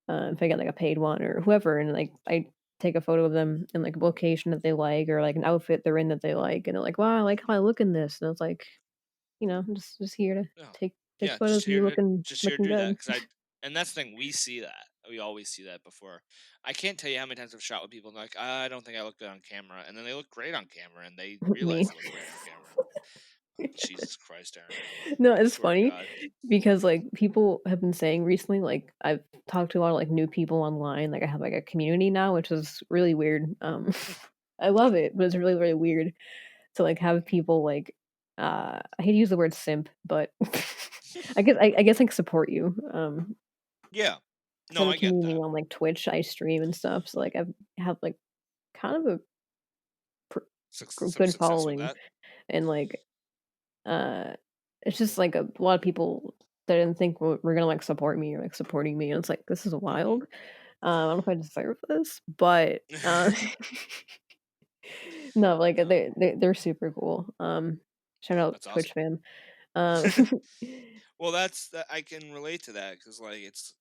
if I get, like, a paid one or whoever, and, like, I take a photo of them in, like, a location that they like or, like, an outfit they're in that they like, and they're like, "Wow, I like how I look in this," and it's like, I'm just here to Yeah, take yeah, photos of you looking just here to looking do that good. because and that's the thing, we see that. We always see that before. I can't tell you how many times I've shot with people and they're like, I don't think I look good on camera, and then they look great on camera, and they realize Me. they look great on camera. Jesus Christ, Aaron! No, I it's swear to funny God. because, like, people have been saying recently, like, I've talked to a lot of, like, new people online, like, I have, like, a community now, which is really weird, I love it, but it's really, really weird to, like, have Mhm. people, like, I hate to use the word simp, but I guess, like, support you, 'cause Yeah. I No, have a I get community that. on, like, Twitch, I stream and stuff, so, like, have, like, kind of a pr Some good success with following, that. and, like, Uh, it's just like a lot of people that didn't think were gonna, like, support me or, like, supporting me, and it's like, "This is Hmm. wild." I don't know if I deserve this, but, no, like, No, they're super cool. Shout out that's Twitch awesome. fam. Um, Well, that's that I can relate to that because like it's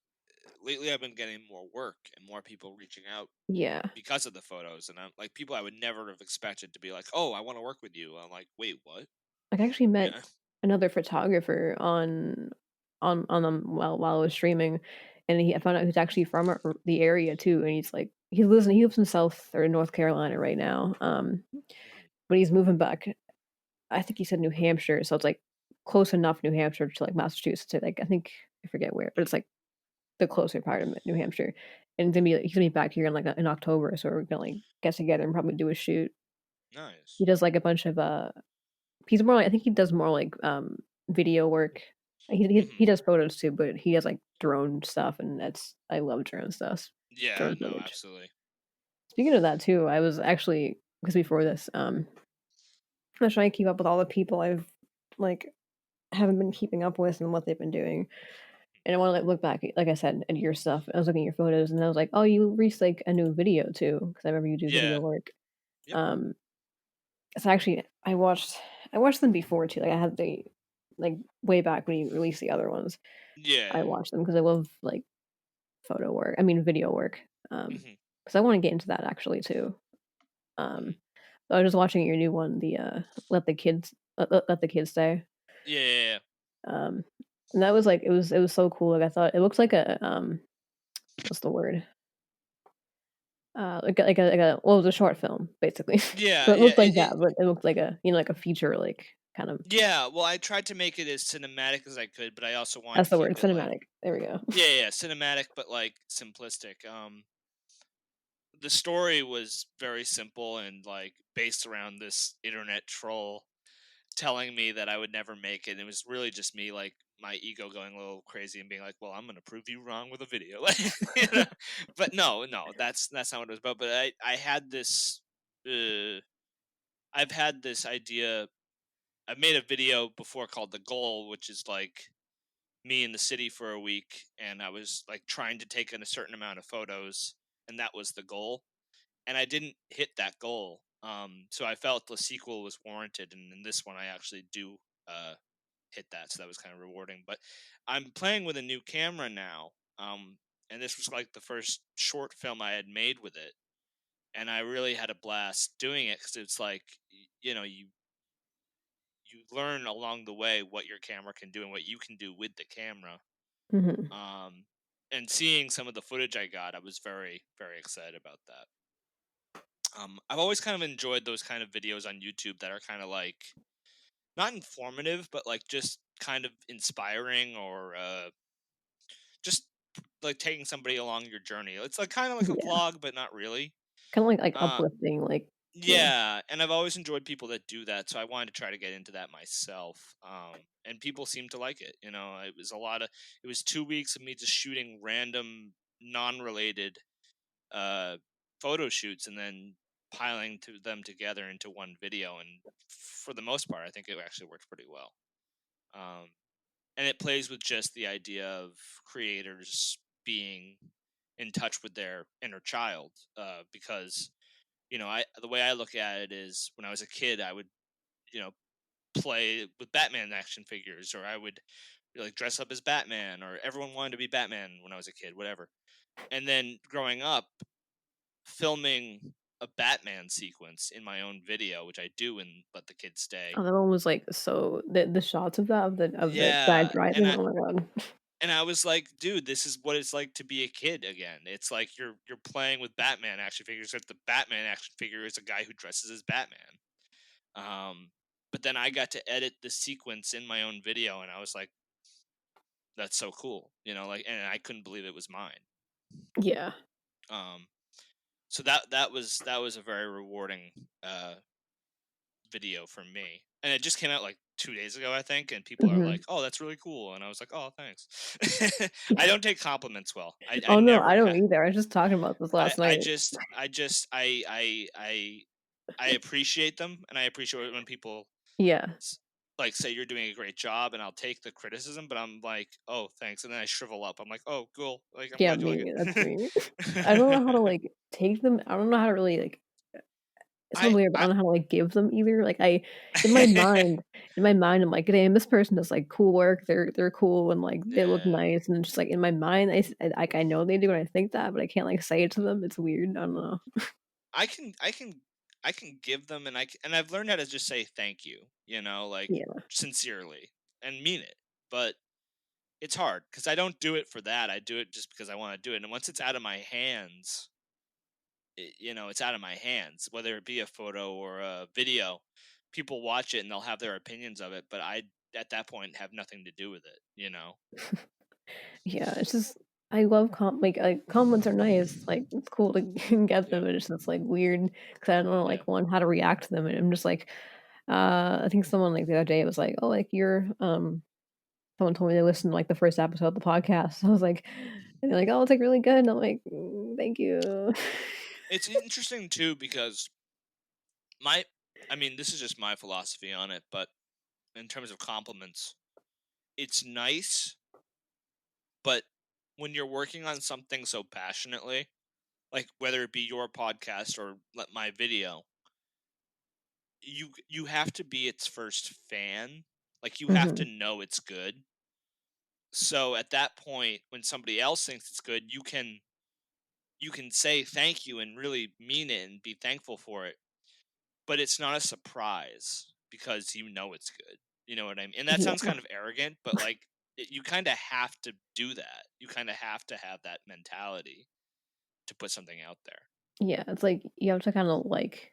lately I've been getting more work and more people reaching out yeah. because of the photos, and I'm like people I would never have expected to be like, "Oh, I want to work with you." I'm like, "Wait, what?" Like, I actually met Yeah. another photographer while I was streaming, and I found out he's actually from the area too, and he's like he lives in South or North Carolina right now, Mhm. but he's moving back. I think he said New Hampshire, so it's, like, close enough New Hampshire to, like, Massachusetts to, like, I forget where, but it's, Mhm. like, the closer part of New Hampshire, and he's gonna be back here in, like, in October, so we're gonna, like, get together and probably do a shoot. He Nice. does, like, a bunch of, he's more like I think he does more, like, video work. He Mhm. does photos too, but he has, like, drone stuff, and that's I love drone stuff, Yeah, drone no, footage. absolutely. Speaking of that too, I was actually because before this, I was trying to keep up with all the people like, haven't been keeping up with and what they've been doing. And I wanna, like, look back, like I said, at your stuff. I was looking at your photos, and I was like, "Oh, you released, like, a new video too," because I remember you do video Yeah. work. Yep. Um, so actually, I watched them before too, like, I had like, way back when you released the other ones. I Yeah. watched them because I love, like, video work, Mhm. because I wanna get into that actually too. Mhm. Um, so I was just watching your new one, the, Let the Kids Stay. Yeah, yeah, yeah. Um, and that was, like it was so cool, like, I thought it looks like a, what's the word? Well, it was a short film, basically. Yeah, So it yeah, looked like that, but it looked like like a feature, like, kind of yeah, well, I tried to make it as cinematic as I could, but I also wanted that's to the keep word, it, like cinematic. There we go. yeah, yeah, cinematic, but, like, simplistic, the story was very simple and, like, based around this internet troll telling me that I would never make it. It was really just me, like, my ego going a little crazy and being like, "Well, I'm gonna prove you wrong with a video," like, you know? But no, no, that's not what it was about. But I had this, uh, I've had this idea. I made a video before called "The Goal," which is like me in the city for a week, and I was like trying to take in a certain amount of photos, and that was the goal. And I didn't hit that goal. So I felt the sequel was warranted, and in this one, I actually do hit that. So that was kind of rewarding. But I'm playing with a new camera now, and this was like the first short film I had made with it, and I really had a blast doing it because it's like you know you learn along the way what your camera can do and what you can do with the camera. Mhm. Um, and seeing some of the footage I got, I was very very excited about that. I've always kind of enjoyed those kind of videos on YouTube that are kind of like not informative, but like just kind of inspiring or just like taking somebody along your journey. It's like kind of like a Yeah. vlog, but not really. Kinda like Uh, uplifting, like yeah. yeah, and I've always enjoyed people that do that, so I wanted to try to get into that myself. And people seem to like it. You know, it was 2 weeks of me just shooting random, non-related uh, photo shoots, and then piling them together into one video. And for the most part, I think it actually worked pretty well. Um, and it plays with just the idea of creators being in touch with their inner child, because I the way I look at it is when I was a kid, I would you know play with Batman action figures, or I would like dress up as Batman, or everyone wanted to be Batman when I was a kid, whatever. And then growing up, filming a Batman sequence in my own video, which I do and let the kids stay. Oh, that one was, like, so the shots of that of the guy Yeah, driving, oh my god. and I was like, dude, this is what it's like to be a kid again. It's like you're playing with Batman action figures, except the Batman action figure is a guy who dresses as Batman. Um, but then I got to edit the sequence in my own video, and I was like, that's so cool, like, and I couldn't believe it was mine. Yeah. Um, so that was a very rewarding video for me, and it just came out like 2 days ago, I think, and people are like, Mhm. "Oh, that's really cool," and I was like, "Oh, thanks." I don't take compliments well. I Oh, no, I never don't have. either, I was just talking about this I last I night. just I just I appreciate them, and I appreciate when people Yeah. s- like say you're doing a great job, and I'll take the criticism, but I'm like, oh, thanks, and then I shrivel up. I'm like, oh, cool, like I'm Yeah, glad you like me, that's me. I don't know how to, it. like, take them I don't know how to really, like it sounds I weird, but I I don't know how to, like, give them either, like, in my mind I'm like, "Damn, this person does, like, cool work, they're cool and, like, they look yeah, nice," and just, like, in my mind, like, I know they do and I think that, but I can't, like, say it to them, it's weird, I don't know. I can give them, and I've learned how to just say thank you, like Yeah. sincerely and mean it, but it's hard because I don't do it for that. I do it just because I want to do it, and once it's out of my hands, it's out of my hands, whether it be a photo or a video. People watch it and they'll have their opinions of it, but I, at that point, have nothing to do with it. Yeah, it's just I love compliments are nice, like, it's cool to get them, Yeah. and it's just, like, weird because I don't know, Yeah. like, 1, how to react to them, and I'm just like, I think someone, like, the other day was like, "Oh, like, someone told me they listened to, like, the first episode of the podcast." I was like and they're like, "Oh, it's, like, really good," and I'm like, thank you." It's interesting too because my, I mean, this is just my philosophy on it, but in terms of compliments, it's nice, but when you're working on something so passionately, like whether it be your podcast or my video, you have to be its first fan. Like you have to Mhm. know it's good. So at that point, when somebody else thinks it's good, you can say thank you and really mean it and be thankful for it. But it's not a surprise because you know it's good. You know what I mean? And that sounds Yeah. kind of arrogant, but like you kind of have to do that. You kind of have to have that mentality to put something out there. Yeah, it's like you have to kinda like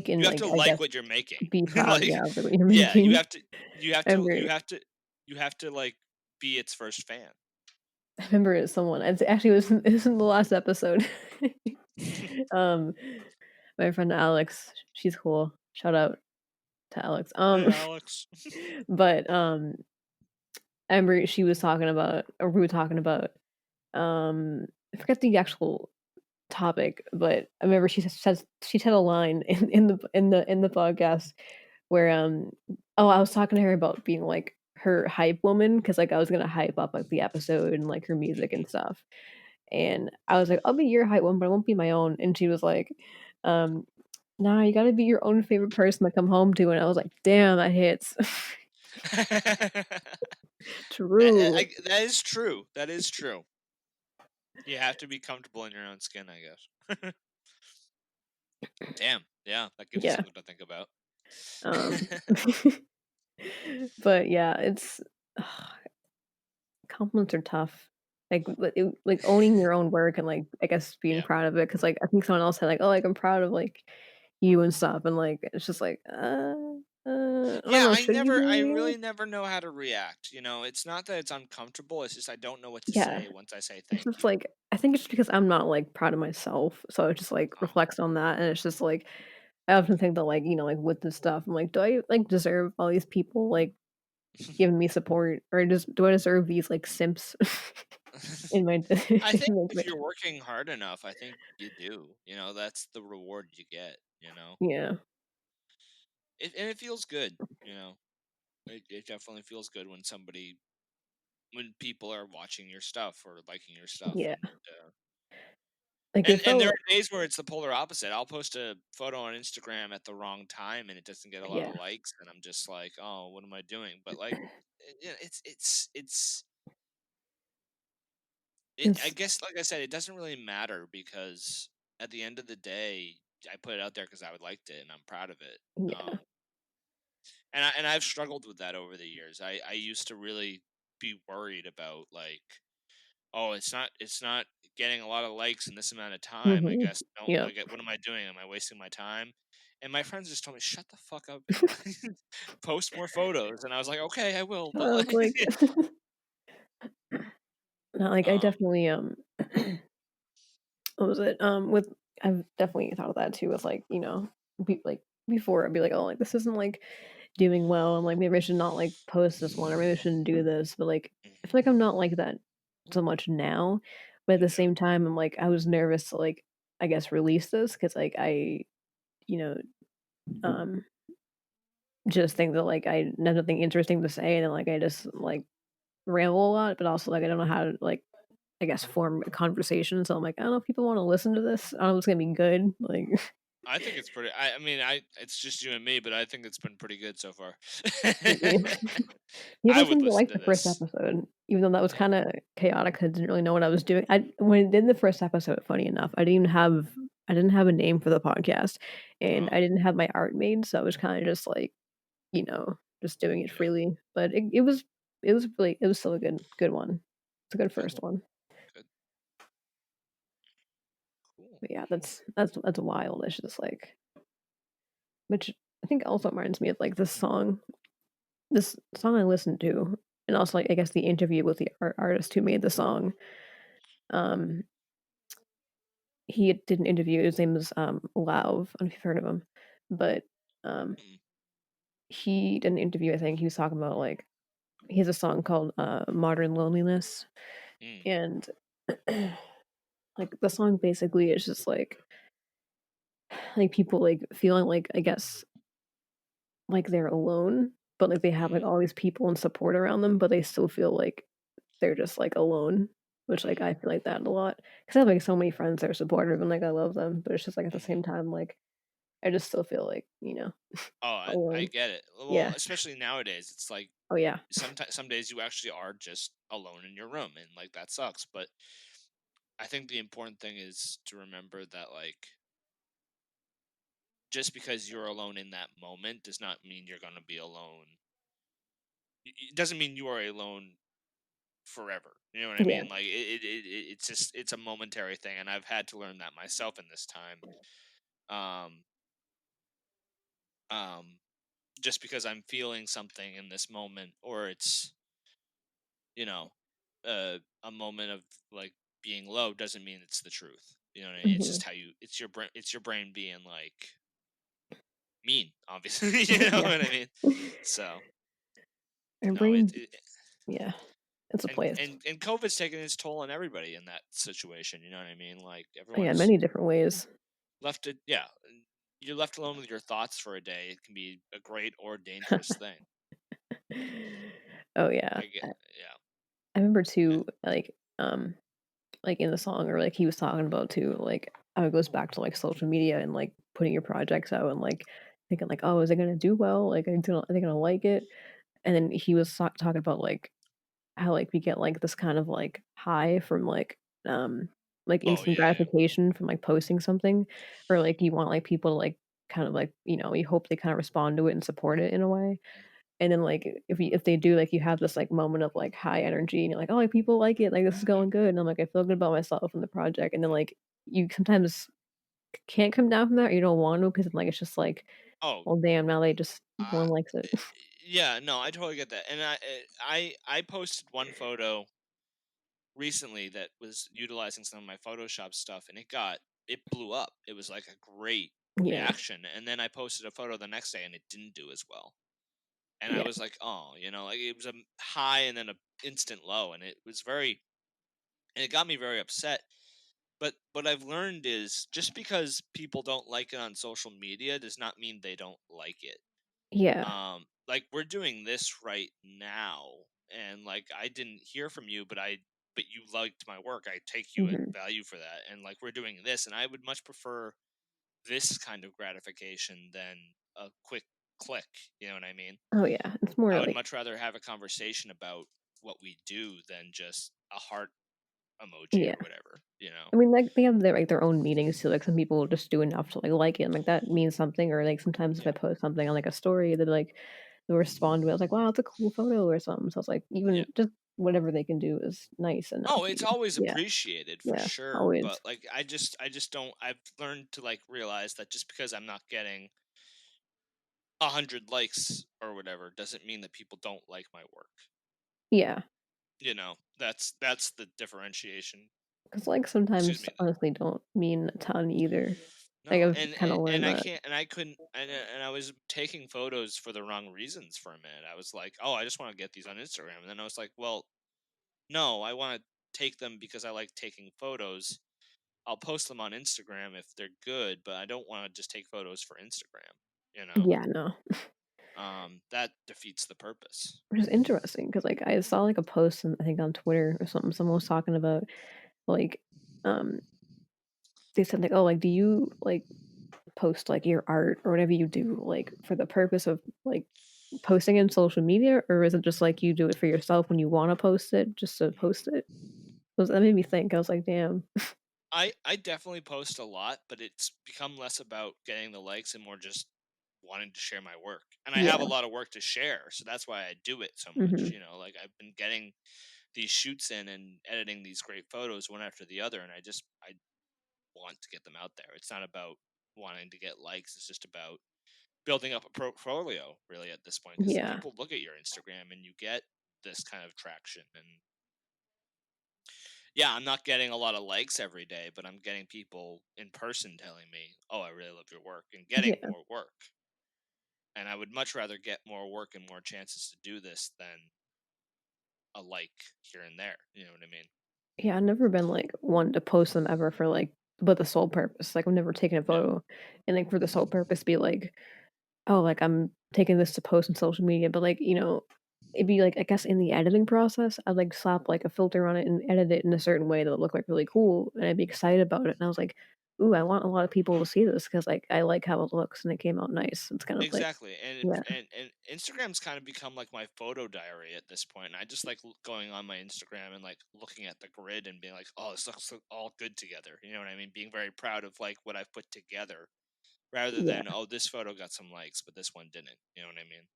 and, You have to like, I like guess, what you're making. be proud, Like, yeah, of what you're yeah, you making. have to, you have I to, remember you have to, you have to like be its first fan. I remember someone it's actually it was in the last episode. Um, my friend Alex, she's cool. Shout out to Alex. Hey, Alex. But, I remember she was talking about or we were talking about, I forget the actual topic, but I remember she said a line in the podcast where, oh, I was talking to her about being, like, her hype woman because like, I was gonna hype up, like, the episode and, like, her music Hmm. and stuff. And I was like, "I'll be your hype one, but I won't be my own." And she was like, um, "Nah, you gotta be your own favorite person to come home to." And I was like, "Damn, that hits." True. That is true. That is true. You have to be comfortable in your own skin, I guess. Damn, yeah, that gives you Yeah. something to think about. Um, but yeah, it's compliments are tough. Like, owning your own work and, like, I guess being Yeah. proud of it, because like, I think someone else said, like, "Oh, like, I'm proud of, like, you and stuff," and, like, it's just like, I don't Yeah, know, should you I be? really never know how to react, you know? It's not that it's uncomfortable, it's just I don't know what to Yeah. say once I say It's thank just you. like I think it's because I'm not, like, proud of myself, so it just, like, Oh. reflects on that, and it's just, like, I often think that, like, like, with this stuff, I'm like, "Do I, like, deserve all these people, like, giving me support, or just do I deserve these, like, simps in my I think in my if Twitch?" you're working hard enough, I think you do, you know, that's the reward you get, you know? Yeah. And it feels good, you know? It definitely feels good when when people are watching your stuff or liking your stuff, Yeah. uh Like, it and felt there like are days where it's the polar opposite. I'll post a photo on Instagram at the wrong time and it doesn't get a lot yeah. of likes, and I'm just like, "Oh, what am I doing?" But, like, yeah, I It's guess, like I said, it doesn't really matter because at the end of the day, I put it out there because I would liked it and I'm proud of it. yeah. Um, and I've struggled with that over the years. I used to really be worried about, like, oh, it's not getting a lot of likes in this amount of time. I Mhm. guess don't Yep. like what am I doing? Am I wasting my time? And my friends just told me, shut the fuck up and like post more photos. And I was like, okay, I will. Shut But up, like, like no, like, I um, definitely, what was it? With I've definitely thought of that too with, like, like, before I'd be like, "Oh, like, this isn't, like, doing well. I'm like, maybe I should not, like, post this one, or maybe I shouldn't do this." But, like, I mhm, feel like I'm not like that so much now, but at the yeah, same time, I'm like, I was nervous to, like, I guess, release this because, like, you know, um, just think that, like, I have nothing interesting to say, and then, like, I just, like, ramble a lot, but also, like, I don't know how to, like, I guess, form a conversation, so I'm like, "I don't know if people wanna listen to this. I don't know if it's gonna be good." Like, I think it's pretty. I mean, it's just you and me, but I think it's been pretty good so far. yeah. I People would seem to listen like to the first this. episode, even though that was Yeah. kinda chaotic 'cause I didn't really know what I was doing. I when I did the first episode, funny enough, I didn't have a name for the podcast, and Oh, I didn't have my art made, so I was kinda just like, just doing it yeah. freely, but it was still a good one. It's a good Good. first one. Good. Cool. But yeah, that's wild. It's just like which I think also reminds me of, like, this song I listened to, and also, like, I guess the interview with the artist who made the song. Um, he did an interview, his name is, Lauv, I don't know if you've heard of him, but, um, Mm, he did an interview, I think he was talking about, like, he has a song called, Modern Loneliness, mm, and, like, the song basically is just, like, people, like, feeling like, I guess, like they're alone, but, like, they have, like, mm, all these people and support around them, but they still feel like they're just, like, alone, which, like, mhm, I feel like that a lot, because I have, like, so many friends that are supportive and, like, I love them, but it's just, like, at the mhm. same time, like, I just still feel like, Oh, I alone. get it. Well, Yeah. especially nowadays, it's like Oh, yeah. some days you actually are just alone in your room, and like that sucks. But I think the important thing is to remember that, like, just because you're alone in that moment does not mean you're gonna be alone. It doesn't mean you are alone forever. You know what I Yeah. mean? Like it's just it's a momentary thing, and I've had to learn that myself in this time. Um, um, just because I'm feeling something in this moment, or it's you know, a moment of like being low doesn't mean it's the truth. You know what I mean? It's Mhm. just it's your brain being like mean, obviously. You know Yeah. what I mean? So Our no, brain yeah, it's a place. and COVID's taking its toll on everybody in that situation. You know what I mean? Like Oh, yeah, everyone's many different ways. left it. Yeah, you're left alone with your thoughts for a day. It can be a great or dangerous thing. Oh, yeah. I get, yeah. I remember Eh, too, like, in the song or, like, he was talking about too, like, how it goes back to, like, social media and, like, putting your projects out and, like, thinking, like, "Oh, is it gonna do well? Like, are they gonna like it?" And then he was talking about, like, how, like, we get, like, this kind of, like, high from, like, um, like, Oh, instant yeah, yeah. gratification from, like, posting something, or, like, you want, like, people to, like, kind of, like, you hope they kinda respond to it and support it in a way, and then, like, if they do, like, you have this, like, moment of, like, high energy, and you're like, "Oh, like, people like it, like, this is going good," and I'm like, "I feel good about myself and the project," and then, like, you sometimes can't come down from that, or you don't want to, 'cause, like, it's just like, Oh, "Well, damn, now they just no uh, one likes it." yeah, no, I totally get that, and I posted one photo recently that was utilizing some of my Photoshop stuff, and it blew up. It was like a great Yeah, reaction, and then I posted a photo the next day, and it didn't do as well. And I yeah, was like, oh, like it was a high and then a instant low, and it got me very upset. But what I've learned is just because people don't like it on social media does not mean they don't like it. yeah, Like we're doing this right now, and like I didn't hear from you, but you liked my work. I take you at mhm. value for that, and like we're doing this, and I would much prefer this kind of gratification than a quick click. You know what I mean? Oh, yeah, it's I more would like much rather have a conversation about what we do than just a heart emoji yeah. or whatever. You know? I mean, like, they have their own meanings too, like, some people just do enough to, like it, and, like, that means something, or, like, sometimes if I Yeah, post something on, like, a story that, like, they'll respond to it, I was like, "Wow, it's a cool photo," or something, so it's like, yeah. even just whatever they can do is nice Oh, enough it's even. always Yeah, appreciated for yeah, sure, always. but like I just don't. I've learned to like realize that just because I'm not getting 100 likes or whatever doesn't mean that people don't like my work. Yeah, That's the differentiation. 'cause, like, Excuse sometimes me. honestly don't mean a ton either. Like, No, I've and kinda and, and learned I that. can't, and I couldn't, and I was taking photos for the wrong reasons for a minute. I was like, oh, I just want to get these on Instagram, and then I was like, well, no, I want to take them because I like taking photos. I'll post them on Instagram if they're good, but I don't want to just take photos for Instagram. You know, Yeah, no. that defeats the purpose. Which is interesting because like, I saw, like, a post I think on Twitter or something, someone was talking about, like, um, they said, like, "Oh, like, do you, like, post, like, your art or whatever you do, like, for the purpose of, like, posting in social media, or is it just, like, you do it for yourself when you wanna post it just to post it?" That made me think, I was like, "Damn." I definitely post a lot, but it's become less about getting the likes and more just wanting to share my work. And I have a Yeah. lot of work to share, so that's why I do it so much. Mhm. Like I've been getting these shoots in and editing these great photos one after the other, and I want to get them out there. It's not about wanting to get likes. It's just about building up a portfolio really at this point because Yeah. people look at your Instagram and you get this kind of traction. And yeah, I'm not getting a lot of likes every day, but I'm getting people in person telling me, "Oh, I really love your work," and getting Yeah. more work. And I would much rather get more work and more chances to do this than a like here and there. You know what I mean? Yeah, I've never been, like, one to post them ever for, like but the sole purpose, like, I've never taken a Yeah. photo and, like, for the sole purpose be like, "Oh, like, I'm taking this to post on social media," but, like, it'd be, like, I guess in the editing process, I'd, like, slap, like, a filter on it and edit it in a certain way that would look, like, really cool, and I'd be excited about it, and I was like, "Ooh, I want a lot of people to see this because like, I like how it looks and it came out nice." It's kind of like Exactly, and yeah. and Instagram's kind of become like my photo diary at this point. And I just like going on my Instagram and like looking at the grid and being like, "Oh, this looks all good together." You know what I mean? Being very proud of like what I've put together, rather Yeah. than, "Oh, this photo got some likes, but this one didn't." You know what I mean?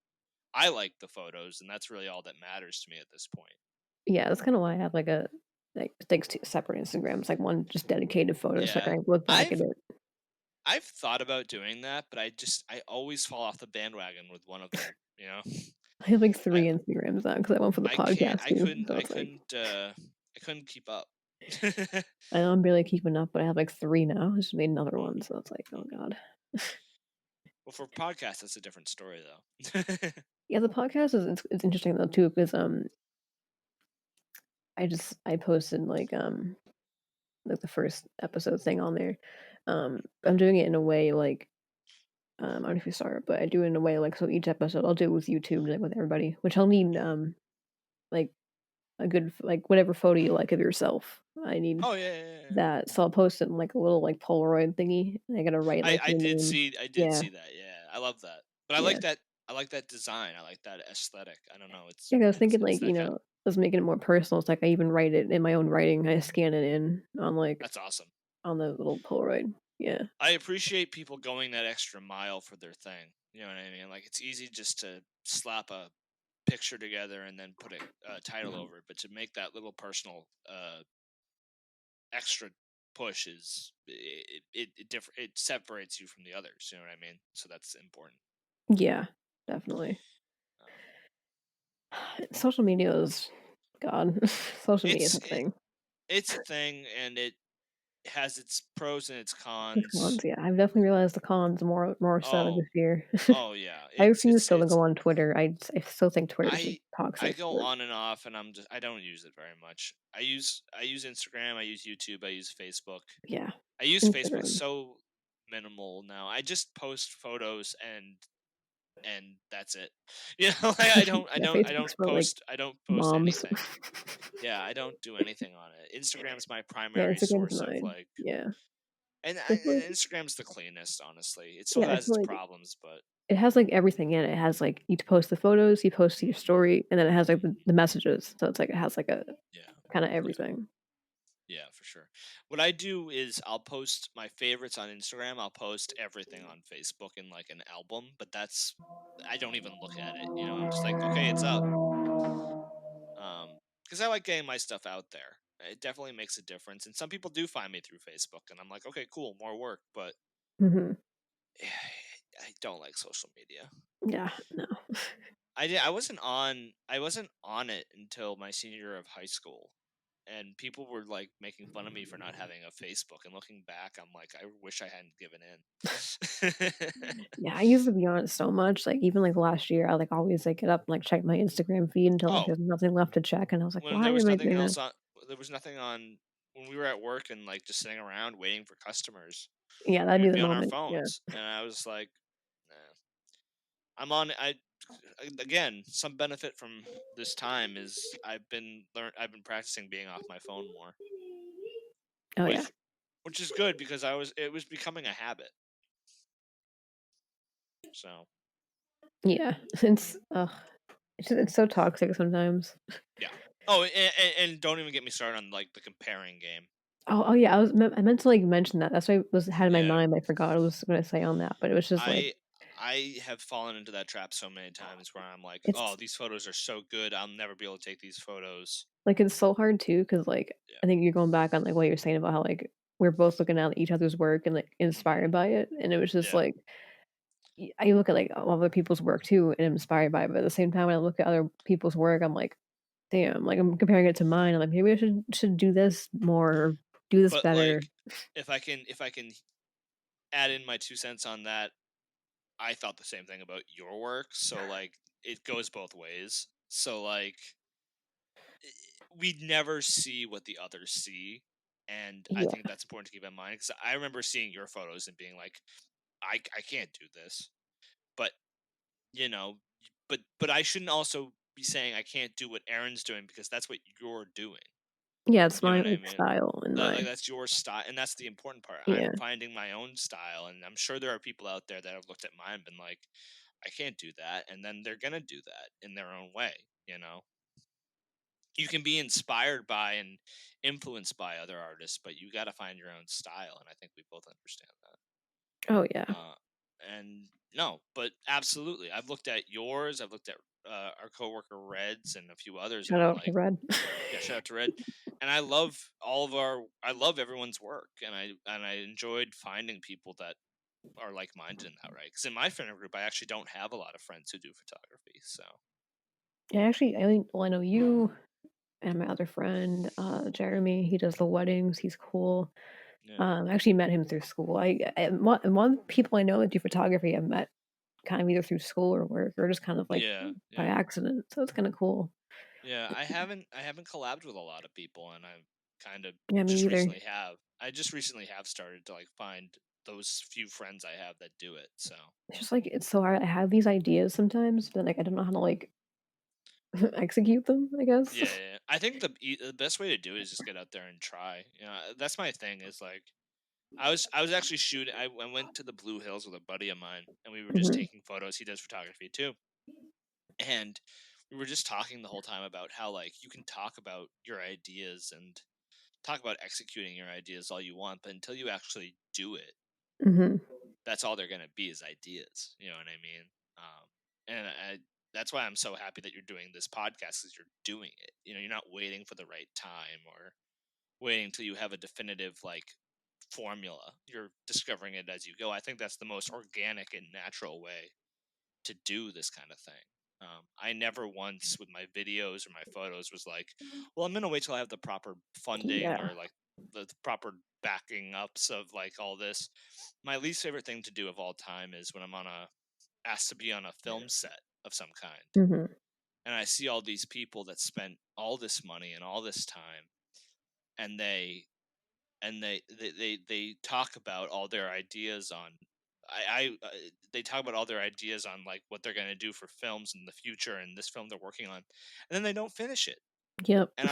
I like the photos, and that's really all that matters to me at this point. Yeah, that's kinda why I have, like, 2 separate Instagrams, like, one just dedicated photos, so Yeah, I look back at I've it. I've thought about doing that, but I always fall off the bandwagon with one of them. I have, like, I 3 Instagrams now because I went for the I can't. podcast too, so I it's like couldn't. I couldn't keep up. I know I'm barely keeping up, but I have, like, 3 now, I just made another Mm, one, so it's like, "Oh mhm. god." Well, for podcasts, that's a different story, though. Yeah, the podcast is it's interesting though too because I posted, like, the first episode thing on there. I'm doing it in a way, like, I don't know if you saw it, but I do it in a way, like, so each episode I'll do it with YouTube, like, with everybody, which I'll need, like, a good like, whatever photo you like of yourself. I need Oh yeah, yeah, yeah. that, so I'll post it in, like, a little, like, Polaroid thingy, and I gotta write, like, your name. I did Yeah, see that. Yeah, I love that. But yeah. I like that design. I like that aesthetic. I don't know. Yeah, I was thinking, It's like, that kind. Let's make it more personal. It's like I even write it in my own writing. I scan it in on, like, That's awesome. on the little Polaroid. Yeah. I appreciate people going that extra mile for their thing. You know what I mean? Like, it's easy just to slap a picture together and then put a title over it, but to make that little personal extra push is it separates you from the others. You know what I mean? So that's important. Yeah, definitely. Um, Social media is God. Social media is it's a thing. it's a thing, and it has its pros and its The cons. cons, yeah. I've definitely realized the cons more so Oh, this year. oh yeah. I It's refuse it's still to it's go on Twitter. I still think Twitter's, like, I toxic, go but on and off, and I don't use it very much. I use Instagram, I use YouTube, I use Facebook. yeah. I use Facebook Instagram. so minimal now. I just post photos and that's it. You know, like Yeah, Facebook's for, like, I don't post moms. anything. Yeah, I don't do anything on it. Instagram's my Yeah, primary Instagram's source of mine. like, Yeah. and, I feel like Instagram's the cleanest, honestly. It still yeah, I has feel its like problems, but it has, like, everything in it. It has, like, you post the photos, you post your story, and then it has, like, the messages. So it's like it has, like, a yeah, kinda yeah, everything. yeah, for sure. What I do is I'll post my favorites on Instagram. I'll post everything on Facebook in like an album, but that's I don't even look at it. You know, I'm just like, okay, it's up. Because I like getting my stuff out there. It definitely makes a difference. And some people do find me through Facebook, and I'm like, okay, cool, more work. But Mhm. I don't like social media. Yeah, no. I wasn't on it until my senior year of high school. And people were like making fun of me for not having a Facebook. And looking back, I'm like, I wish I hadn't given in. Yeah, I used to be on it so much, like, even, like, last year, I, like, always, like, get up and, like, check my Instagram feed until, like, Oh, there's nothing left to check, and I was like, when "Why there was am I nothing doing that?" else on, there was nothing on when we were at work and like just sitting around waiting for customers. Yeah, We that'd be would the be on our moment, yeah. phones, and I was like, nah. I'm on. Again, some benefit from this time is I've been practicing being off my phone more, Oh, yeah. which which is good because it was becoming a habit. So Yeah, it's ugh, it's so toxic sometimes. yeah. Oh, and don't even get me started on like the comparing game. Yeah, I meant to, like, mention that. That's what I was had in my Yeah, mind, I forgot I was gonna say on that, but it was just like I I have fallen into that trap so many times where I'm like, oh, it's these photos are so good, I'll never be able to take these photos. it's so hard too, because like, Yeah. I think you're going back on, like, what you're saying about how, like, we're both looking at each other's work and, like, Hmm. inspired by it, and it was just Yeah. like I look at, like, other people's work too and I'm inspired by it, but at the same time, when I look at other people's work, I'm like, "Damn," like, I'm comparing it to mine, I'm like, "Maybe I should do this more or do this But better." like, if I can add in my 2 cents on that, I thought the same thing about your work. So like, it goes both ways. So like, we never see what the others see, and I think Yeah. that's important to keep in mind because I remember seeing your photos and being like, I can't do this, but you know, but I shouldn't also be saying I can't do what Aaron's doing because that's what you're doing. Yeah, it's You know my, what I like, mean? style and Like my that's your style, and that's the important part. yeah. I'm finding my own style, and I'm sure there are people out there that have looked at mine and been like, I can't do that, and then they're gonna do that in their own way. You know, you can be inspired by and influenced by other artists, but you got to find your own style, and I think we both understand that. Oh, yeah. And no, but absolutely, I've looked at yours. I've looked at our coworker Reds and a few others, and Shout I'm out to like, Red. yeah, shout out to Red. And I love everyone's work, and I enjoyed finding people that are like minded in that, right? Because in my friend group, I actually don't have a lot of friends who do photography. So Yeah, actually, I know you and my other friend, Jeremy, he does the weddings, he's cool. yeah, I actually met him through school. One people I know that do photography I've met kind of either through school or work or just kind of, like, yeah, by yeah, accident, so it's kinda cool. yeah. I haven't collabed with a lot of people, and I kind of Yeah, me just either. recently have. I just recently have started to like find those few friends I have that do it. So It's just, like, it's so hard. I have these ideas sometimes, but, like, I don't know how to, like, execute them, I guess. yeah, yeah, yeah. I think the best way to do it is just get out there and try. You know, that's my thing. Is like I was actually shooting. I went to the Blue Hills with a buddy of mine, and we were just Mhm. taking photos. He does photography too, and we were just talking the whole time about how like you can talk about your ideas and talk about executing your ideas all you want, but until you actually do it, Mhm. that's all they're gonna be is ideas. You know what I mean? And that's why I'm so happy that you're doing this podcast because you're doing it. You know, you're not waiting for the right time or waiting till you have a definitive like formula. You're discovering it as you go. I think that's the most organic and natural way to do this kind of thing. I never once with my videos or my photos was like, well, I'm gonna wait till I have the proper funding Yeah. or like the proper backing ups of like all this. My least favorite thing to do of all time is when I'm on a asked to be on a film set of some kind, Mhm. and I see all these people that spent all this money and all this time, and they talk about all their ideas on they talk about all their ideas on like what they're going to do for films in the future and this film they're working on, and then they don't finish it, Yep. and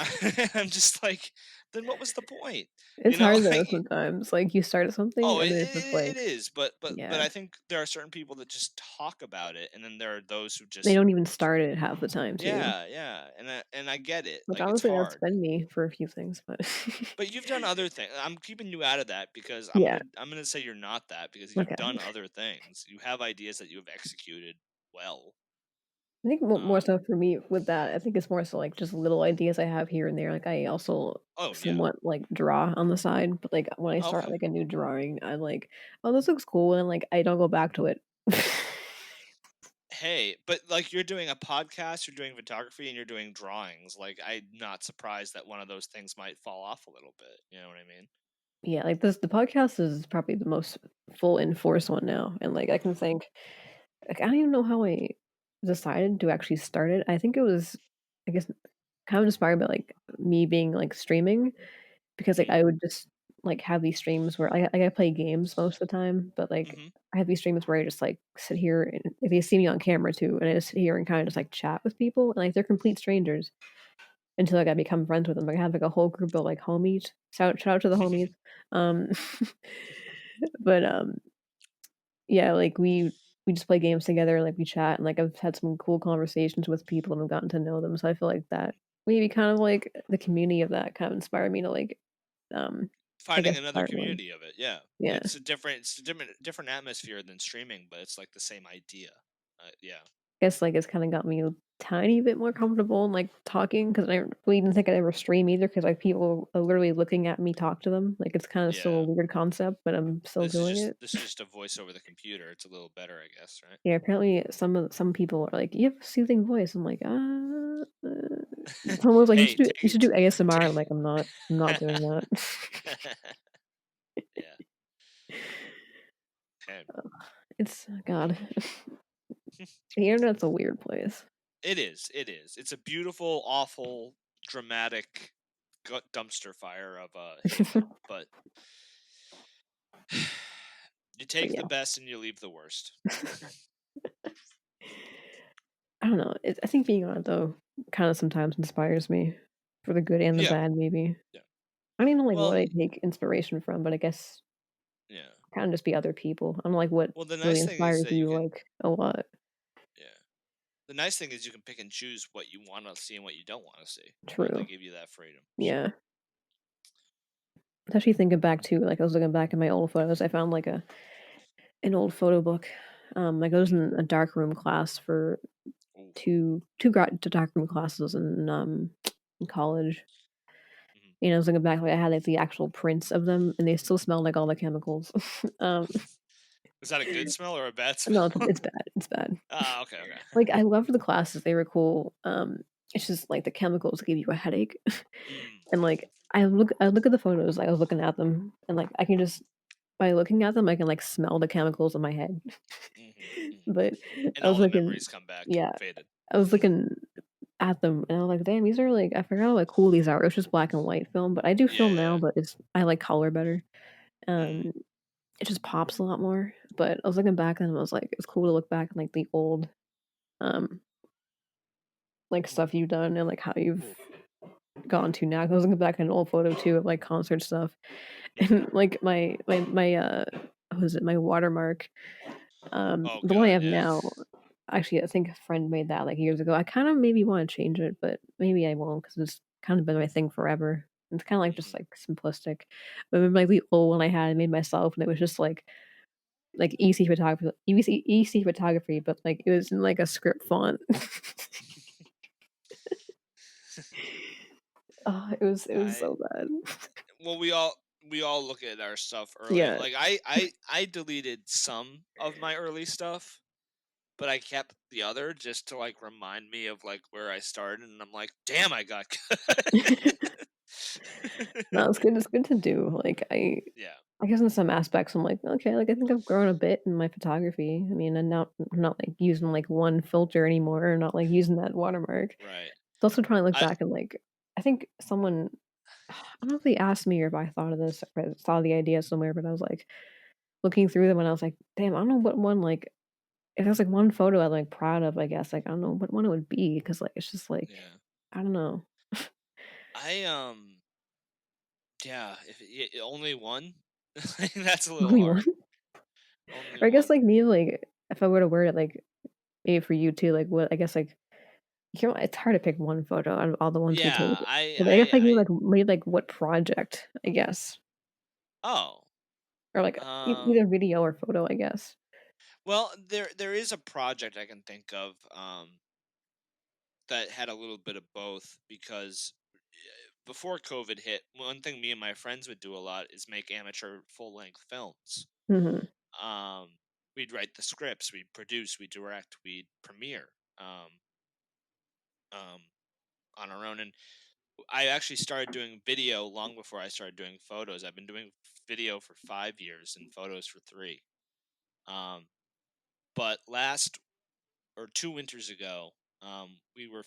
I'm just like, then what was the point, It's you know? hard though Like, sometimes, like, you start something oh, and then it's just it like is, but yeah. I think there are certain people that just talk about it, and then there are those who They just don't even start it half the time too. yeah, and I get it, Like, like it's honestly, that's hard. been me for a few things, but But you've done other things. I'm keeping you out of that because yeah, I'm gonna say you're not that because you've okay. done other things. You have ideas that you have executed well. I think more Um. so for me with that, I think it's more so, like, just little ideas I have here and there, like, I also Oh yeah. somewhat, like, draw on the side, but, like, when I start, Okay. like, a new drawing, I'm like, "Oh, this looks cool," and, like, I don't go back to it. Hey, but like you're doing a podcast, you're doing photography, and you're doing drawings. Like I'm not surprised that one of those things might fall off a little bit. You know what I mean? Yeah, like, the podcast is probably the most full in force one now, and, like, I can think like, I don't even know how I decided to actually start it. I think it was, I guess, kind of inspired by, like, me being, like, streaming because, like, Mhm. I would just, like, have these streams where I play games most of the time, but, like, Mhm. I have these streams where I just, like, sit here and if they see me on camera too, and I just sit here and kinda just, like, chat with people, and, like, they're complete strangers until, like, I become friends with them. Like, I have, like, a whole group of, like, homies. Shout out to the homies. Um, but, yeah, like, we just play games together, like, we chat, and, like, I've had some cool conversations with people and I've gotten to know them, so I feel like that maybe kind of, like, the community of that kind of inspired me to, like, um, I Finding guess another start one. community of it. Yeah. Yeah. It's a different atmosphere than streaming, but it's like the same idea. Yeah. Guess, like, it's kinda got me a tiny bit more comfortable in, like, talking because I don't really even think I'd ever stream either because like, people are literally looking at me talk to them. Like, it's kinda still a Yeah. weird concept, but I'm still doing it. This is just a voice over the computer. It's a little better, I guess, right? Yeah, apparently some people are like, "You have a soothing voice." I'm like, Someone was like, Hey, you take should do ASMR." I'm it. like, I'm not doing that." Yeah. Okay. It's God. The internet's a weird place. It is. It is. It's a beautiful, awful, dramatic dumpster fire of a halo. But you But take the yeah. best and you leave the worst. I don't know, I think being on it though kinda sometimes inspires me for the good and the Yeah. bad maybe. Yeah. I don't even know, like, what Well, I take inspiration from, but I guess yeah. kinda just be other people. I don't know, like, what Well, the really nice thing is inspires that you you, can, like, a lot. yeah. The nice thing is you can pick and choose what you want to see and what you don't want to see. You know, they True. give you that freedom. So, Yeah. Actually thinking back to, like, I was looking back at my old photos, I found, like, an old photo book. Like, I was hmm. in a darkroom class for Ooh. 2 darkroom classes in college. Hmm. I was looking back, like, I had, like, the actual prints of them, and they still smell like all the chemicals. Um, Is that a good smell or a bad no, smell? it's bad, it's bad. Ah, okay, okay. Like, I loved the classes, they were cool, it's just, like, the chemicals give you a headache, Mm, and, like, I look at the photos, like, I was looking at them, and, like, I can just by looking at them, I can, like, smell the chemicals in my head. hmm, hmm. But And I was all the looking memories come back yeah, faded. I was looking at them, and I was like, "Damn, these are, like" I forgot how, like, cool these are. It was just black and white film, but I do film now, Yeah. but I like color better. Mm, Um, it just pops a lot more, but I was looking back and I was like, it's cool to look back on, like, the old, um, like, stuff you've done and, like, how you've gone to now. 'Cause I was looking back at an old photo too of, like, concert stuff, hmm. and, like, my, what was it? My watermark, Oh the one I God, have yeah. now actually, I think a friend made that, like, years ago. I kinda maybe wanna change it, but maybe I won't because it's kind of been my thing forever. It's kinda, like, just, Mhm. like, simplistic. But I remember, like, the old one I had, I made myself, and it was just, like, easy photography, but, like, it was in, like, a script font. Oh, it was I so bad. well, we all look at our stuff early. Yeah. Like I deleted some of my early stuff, but I kept the other just to like remind me of like where I started, and I'm like, damn, I got No, good. it's good to do, like, Yeah, I guess in some aspects, I'm like, "Okay, like, I think I've grown a bit in my photography." I mean, I'm not, like, using, like, one filter anymore, or not, like, using that watermark. right. It's also trying to look I back and, like, I think someone I don't know if they asked me or if I thought of this or I saw the idea somewhere, but I was, like, looking through them and I was like, "Damn, I don't know what one, like" if there's, like, one photo I'm, like, proud of, I guess, like, I don't know what one it would be because like, it's just, like, yeah. I don't know. I yeah. If only one, that's a little Only one? hard. Only Or I guess, one. like, maybe, like, if I were to word it, like, maybe for you too, like, what I guess, like, it's hard to pick one photo out of all the ones we take. Yeah. I But I guess, I like, I maybe, like, what project, I guess, oh. or, like, either video or photo, I guess. Well, there is a project I can think of that had a little bit of both because before COVID hit, one thing me and my friends would do a lot is make amateur full length films. Mhm. Um, we'd write the scripts, we'd produce, we'd direct, we'd premiere um, um, on our own. And I actually started doing video long before I started doing photos. I've been doing video for 5 years and photos for three. Um, but last or 2 winters ago, we were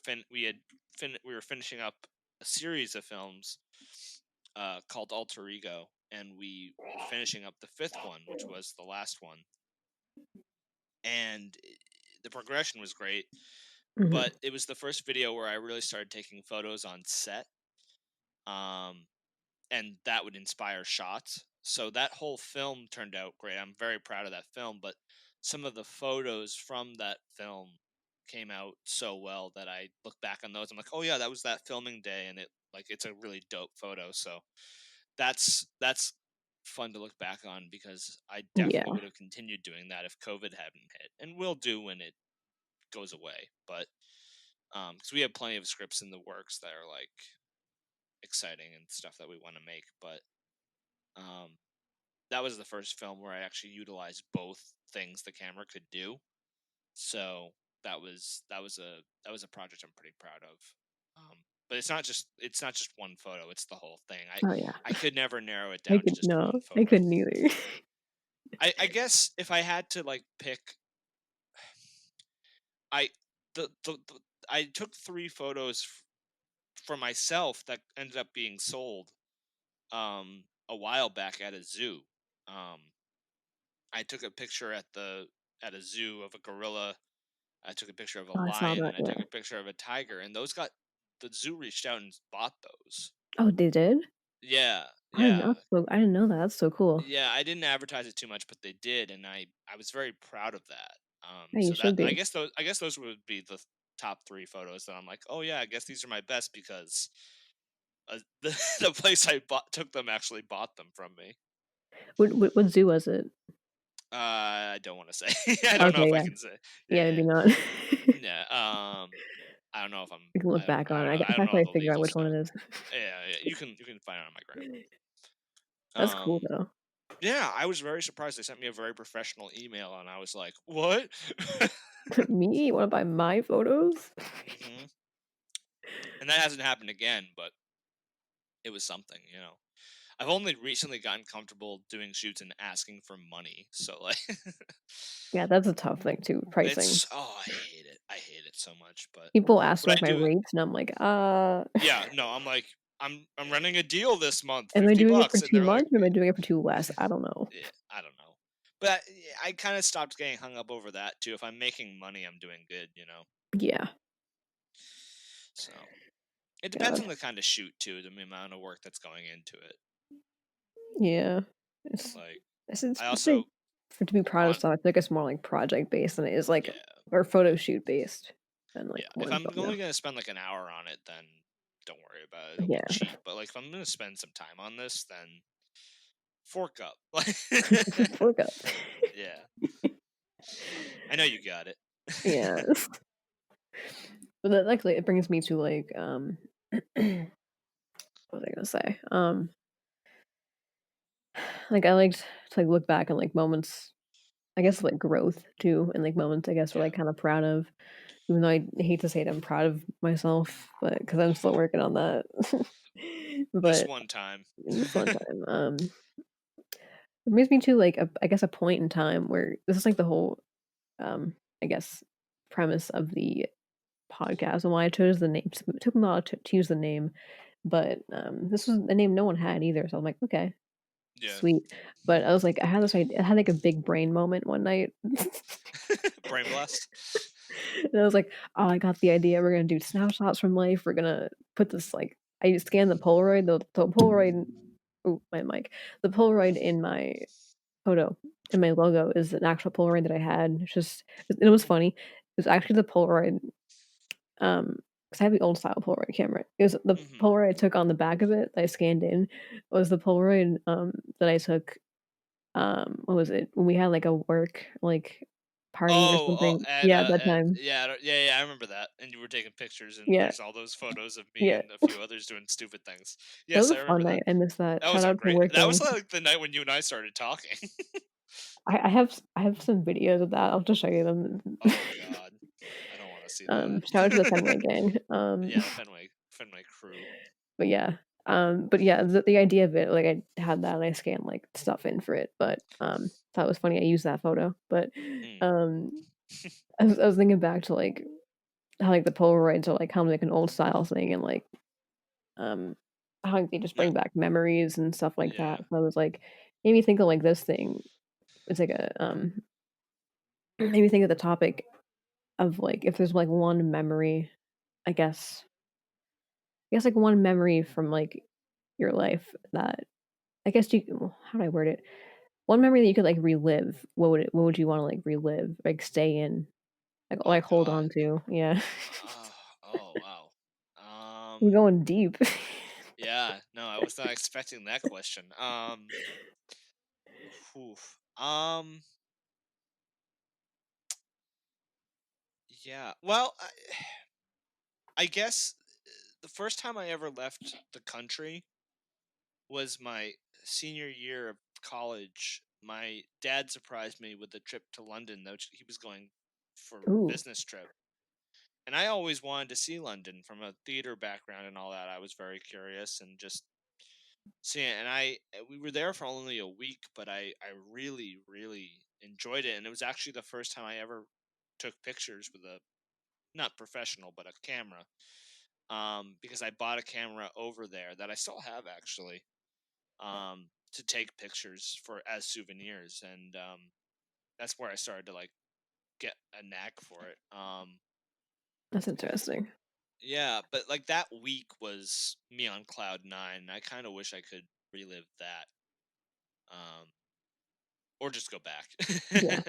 finishing up a series of films called Alter Ego, and we were finishing up the fifth one, which was the last one. And the progression was great, Mhm. but it was the first video where I really started taking photos on set. Um, and that would inspire shots. So that whole film turned out great. I'm very proud of that film, but some of the photos from that film came out so well that I look back on those. I'm like, oh yeah, that was that filming day, and it's a really dope photo. So that's fun to look back on because I definitely Yeah. would have continued doing that if COVID hadn't hit, and will do when it goes away. But because we have plenty of scripts in the works that are like exciting and stuff that we want to make, but um, that was the first film where I actually utilized both things the camera could do. So that was a project I'm pretty proud of. But it's not just one photo; it's the whole thing. I Oh, yeah. I could never narrow it I down to could just one no, I photo. couldn't either. I guess if I had to like pick, I the I took three photos for myself that ended up being sold a while back at a zoo. Um, I took a picture at a zoo of a gorilla. I took a picture of a Oh, I saw lion, that, and I took yeah. a picture of a tiger, and those got the zoo reached out and bought those. Oh, they did? Yeah, I yeah, didn't know that, that's so cool. yeah. I didn't advertise it too much, but they did, and I was very proud of that. Yeah, you So that should be. I guess those would be the top three photos that I'm like, oh yeah, I guess these are my best because the the place took them actually bought them from me. What zoo was it? I don't want to say. I don't know Okay, if I yeah. can say. Yeah, Yeah, maybe not. yeah. I don't know if I'm. We can look I don't. back I on don't it. know. I I can don't know probably the figure out legal which one stuff. it is. Yeah, yeah. You can find it on my gram. That's cool, Um. though. Yeah, I was very surprised. They sent me a very professional email, and I was like, "What?" Me? You wanna buy my photos? hmm And that hasn't happened again, but it was something. I've only recently gotten comfortable doing shoots and asking for money, so like, Yeah, that's a tough thing too, pricing. I hate it. I hate it so much, but People ask, but I like, my do it. rates, and I'm like, Yeah, no, I'm like, I'm running a deal this month, am I 50 doing it for bucks, and 2 they're like, months, or am I doing it for 2 less? I don't know. yeah, I don't know. But I kind of stopped getting hung up over that too. If I'm making money, I'm doing good. Yeah. So it Yeah, depends on the kind of shoot too, the amount of work that's going into it. yeah. It's Like it's I it's like also for to be proud of on stuff, I think it's more, like, project based than it is, like, yeah. or photo shoot based than Yeah, like if one I'm photo. only gonna spend like an hour on it, then don't worry about it. It'll be Yeah. cheap. But like if I'm gonna spend some time on this, then fork up. Like, Fork up. yeah, I know you got it. Yeah. But that actually it brings me to like what was I gonna say? Like I liked to like look back on like moments, I guess like growth too, and like moments I guess we're Yeah, like kind of proud of. Even though I hate to say it, I'm proud of myself, but because I'm still working on that. this But one time. this one time, it brings me to like I guess a point in time where this is like the whole um I guess premise of the podcast and why I chose the name. It took me a while to use the name, but this was a name no one had either. So I'm like, okay, Yeah, sweet. But I was like, I had this idea, I had like a big brain moment one night. brain blast. And I was like, "Oh, I got the idea. We're gonna do snapshots from life. We're gonna put this like." I scanned the Polaroid, the Polaroid. Oh, my mic. The Polaroid in my photo, in my logo is an actual Polaroid that I had. It's just, it was funny. It was actually the Polaroid, because I have the old style Polaroid camera. It was the Hmm. Polaroid I took on the back of it that I scanned in was the Polaroid that I took. What was it when we had like a work like party or Oh, something? at Yeah, at that time. yeah, yeah, yeah. I remember that. And you were taking pictures, and Yeah, there's all those photos of me yeah. and a few others doing stupid things. That was Yes, a I fun remember that. night, I miss that. That Shout was a out to great. That was working. like the night when you and I started talking. I have some videos of that, I'll just show you them. Oh God, I don't want to see Shout out to the that. Fenway gang, Yeah, the Fenway crew. but yeah, but yeah, the idea of it, like, I had that and I scanned, like, stuff in for it, but, thought it was funny I used that photo, but, Mm, um, I was thinking back to, like, how, like, the Polaroids are, like, kind of like an old style thing and, like, um, how like, they just no, bring back memories and stuff like yeah, that, so I was like, made me think of, like, this thing. It's like a, made me think of the topic of, like, if there's, like, one memory, I guess like, one memory from, like, your life that I guess you well, how do I word it? One memory that you could, like, relive, what would you wanna, like, relive, like, stay in, oh hold God. on to? Yeah. Oh wow. We're going deep. Yeah, no, I was not expecting that question. Oof. Yeah. Well, I guess the first time I ever left the country was my senior year of college. My dad surprised me with a trip to London, though he was going for Ooh, business trip. And I always wanted to see London from a theater background and all that. I was very curious and just seeing it. And we were there for only a week, but I really really enjoyed it. And it was actually the first time I ever took pictures with a not professional but a camera. Because I bought a camera over there that I still have actually, to take pictures for as souvenirs, and that's where I started to like get a knack for it. that's interesting. Yeah, but like that week was me on cloud nine. I kind of wish I could relive that, um, or just go back. Yeah.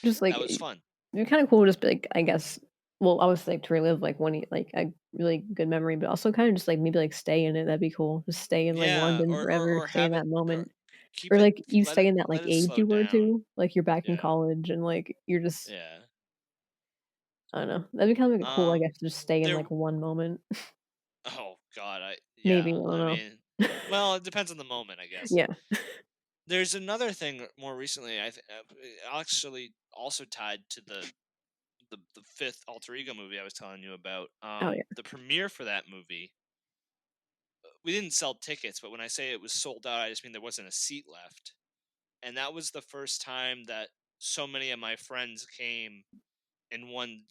Just, like, That was fun. it'd be kinda cool just, like, I guess well, I was, like, to relive, like, one like, a really good memory, but also kinda just, like, maybe, like, stay in it, that'd be cool. Just stay in, like, Yeah, London forever, or stay in have it, that or moment. keep Or, it, like, you stay in that, like, let it age slow you were down. too, like, you're back in Yeah, college and, like, you're just yeah. I don't know. That'd be kinda, like, cool, I Um, guess, to just stay in, there. like, one moment. Oh God, Maybe, yeah. I don't I know. mean, well, it depends on the moment, I guess. Yeah. There's another thing more recently. Actually also tied to the fifth alter ego movie I was telling you about. Oh, yeah. The premiere for that movie, we didn't sell tickets, but when I say it was sold out, I just mean there wasn't a seat left. And that was the first time that so many of my friends came in one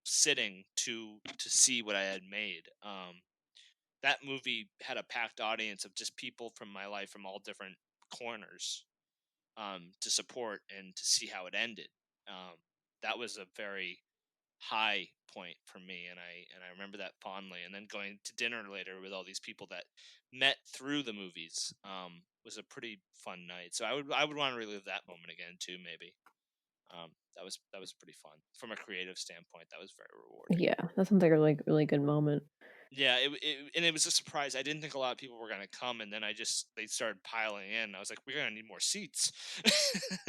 sitting to see what I had made. That movie had a packed audience of just people from my life from all different corners, to support and to see how it ended. Um, that was a very high point for me, and I remember that fondly. And then going to dinner later with all these people that met through the movies, was a pretty fun night. So I would want to relive that moment again too. Maybe, that that was pretty fun from a creative standpoint. That was very rewarding. Yeah, that sounds like a, like, really good moment. Yeah, and it was a surprise. I didn't think a lot of people were gonna come, and then they started piling in. I was like, we're gonna need more seats.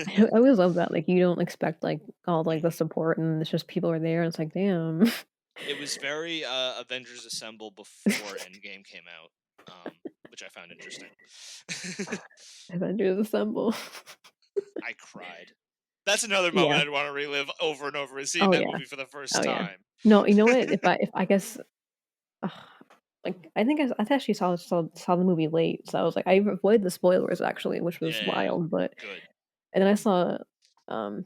I always love that, like, you don't expect, like, all, like, the support, and it's just people are there, and it's like, "Damn." It was very Avengers Assemble before Endgame came out, which I found interesting. Avengers Assemble. I cried. That's another moment Yeah. I'd want to relive over and over, is seeing Oh, that yeah. movie for the first Oh, yeah. time. No, you know what? If I guess, ugh, like, I think I actually saw the movie late, so I was like I avoided the spoilers actually, which was Yeah, wild, but good. and then I saw, um,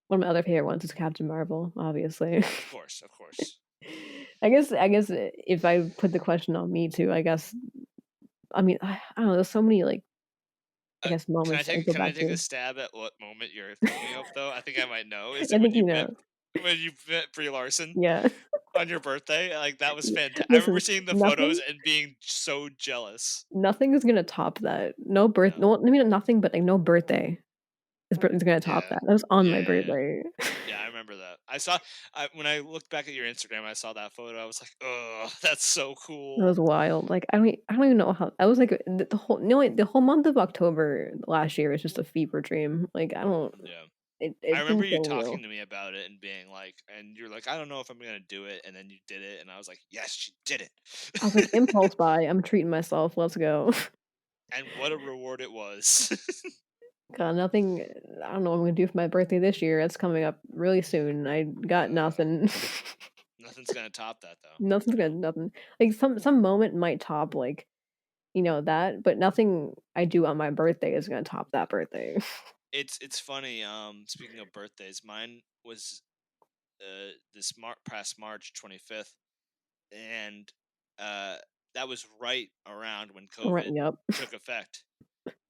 one of my other favorite ones is Captain Marvel, obviously. Of course, of course. I guess if I put the question on me too, I guess I mean, I don't know, there's so many, like, I guess moments I go Can I back take a to. stab at what moment you're thinking of though? I think I might know. Is I it think you know. when you met Brie Larson Yeah. on your birthday? Like that was fantastic. I remember Listen, seeing the photos nothing and being so jealous. nothing is gonna top that. No. No, I mean, nothing, but, like, no birthday is gonna top Yeah. that. That was on Yeah, my yeah, yeah. birthday. Yeah, I remember that. When I looked back at your Instagram, I saw that photo. I was like, "Oh, that's so That cool." was wild. Like, I don't even know how I was like, the whole no, wait, the whole month of October last year was just a fever dream. Like, I don't Yeah. I it remember didn't you feel talking real. to me about it and being like, and you're like, "I don't know if I'm gonna do it," and then you did it, and I was like, "Yes, she did I was like, it." "Impulse buy, I'm treating myself, let's go." And what a reward it was. Got nothing. I don't know what I'm gonna do for my birthday this year. It's coming up really soon. I got Uh, nothing. Nothing's gonna top that though, Nothing's you gonna know? nothing. Like, some moment might top, like, that, but nothing I do on my birthday is gonna top that birthday. It's funny, speaking of birthdays, mine was, this past March 25th, and, uh, that was right around when Right, COVID yep. took effect,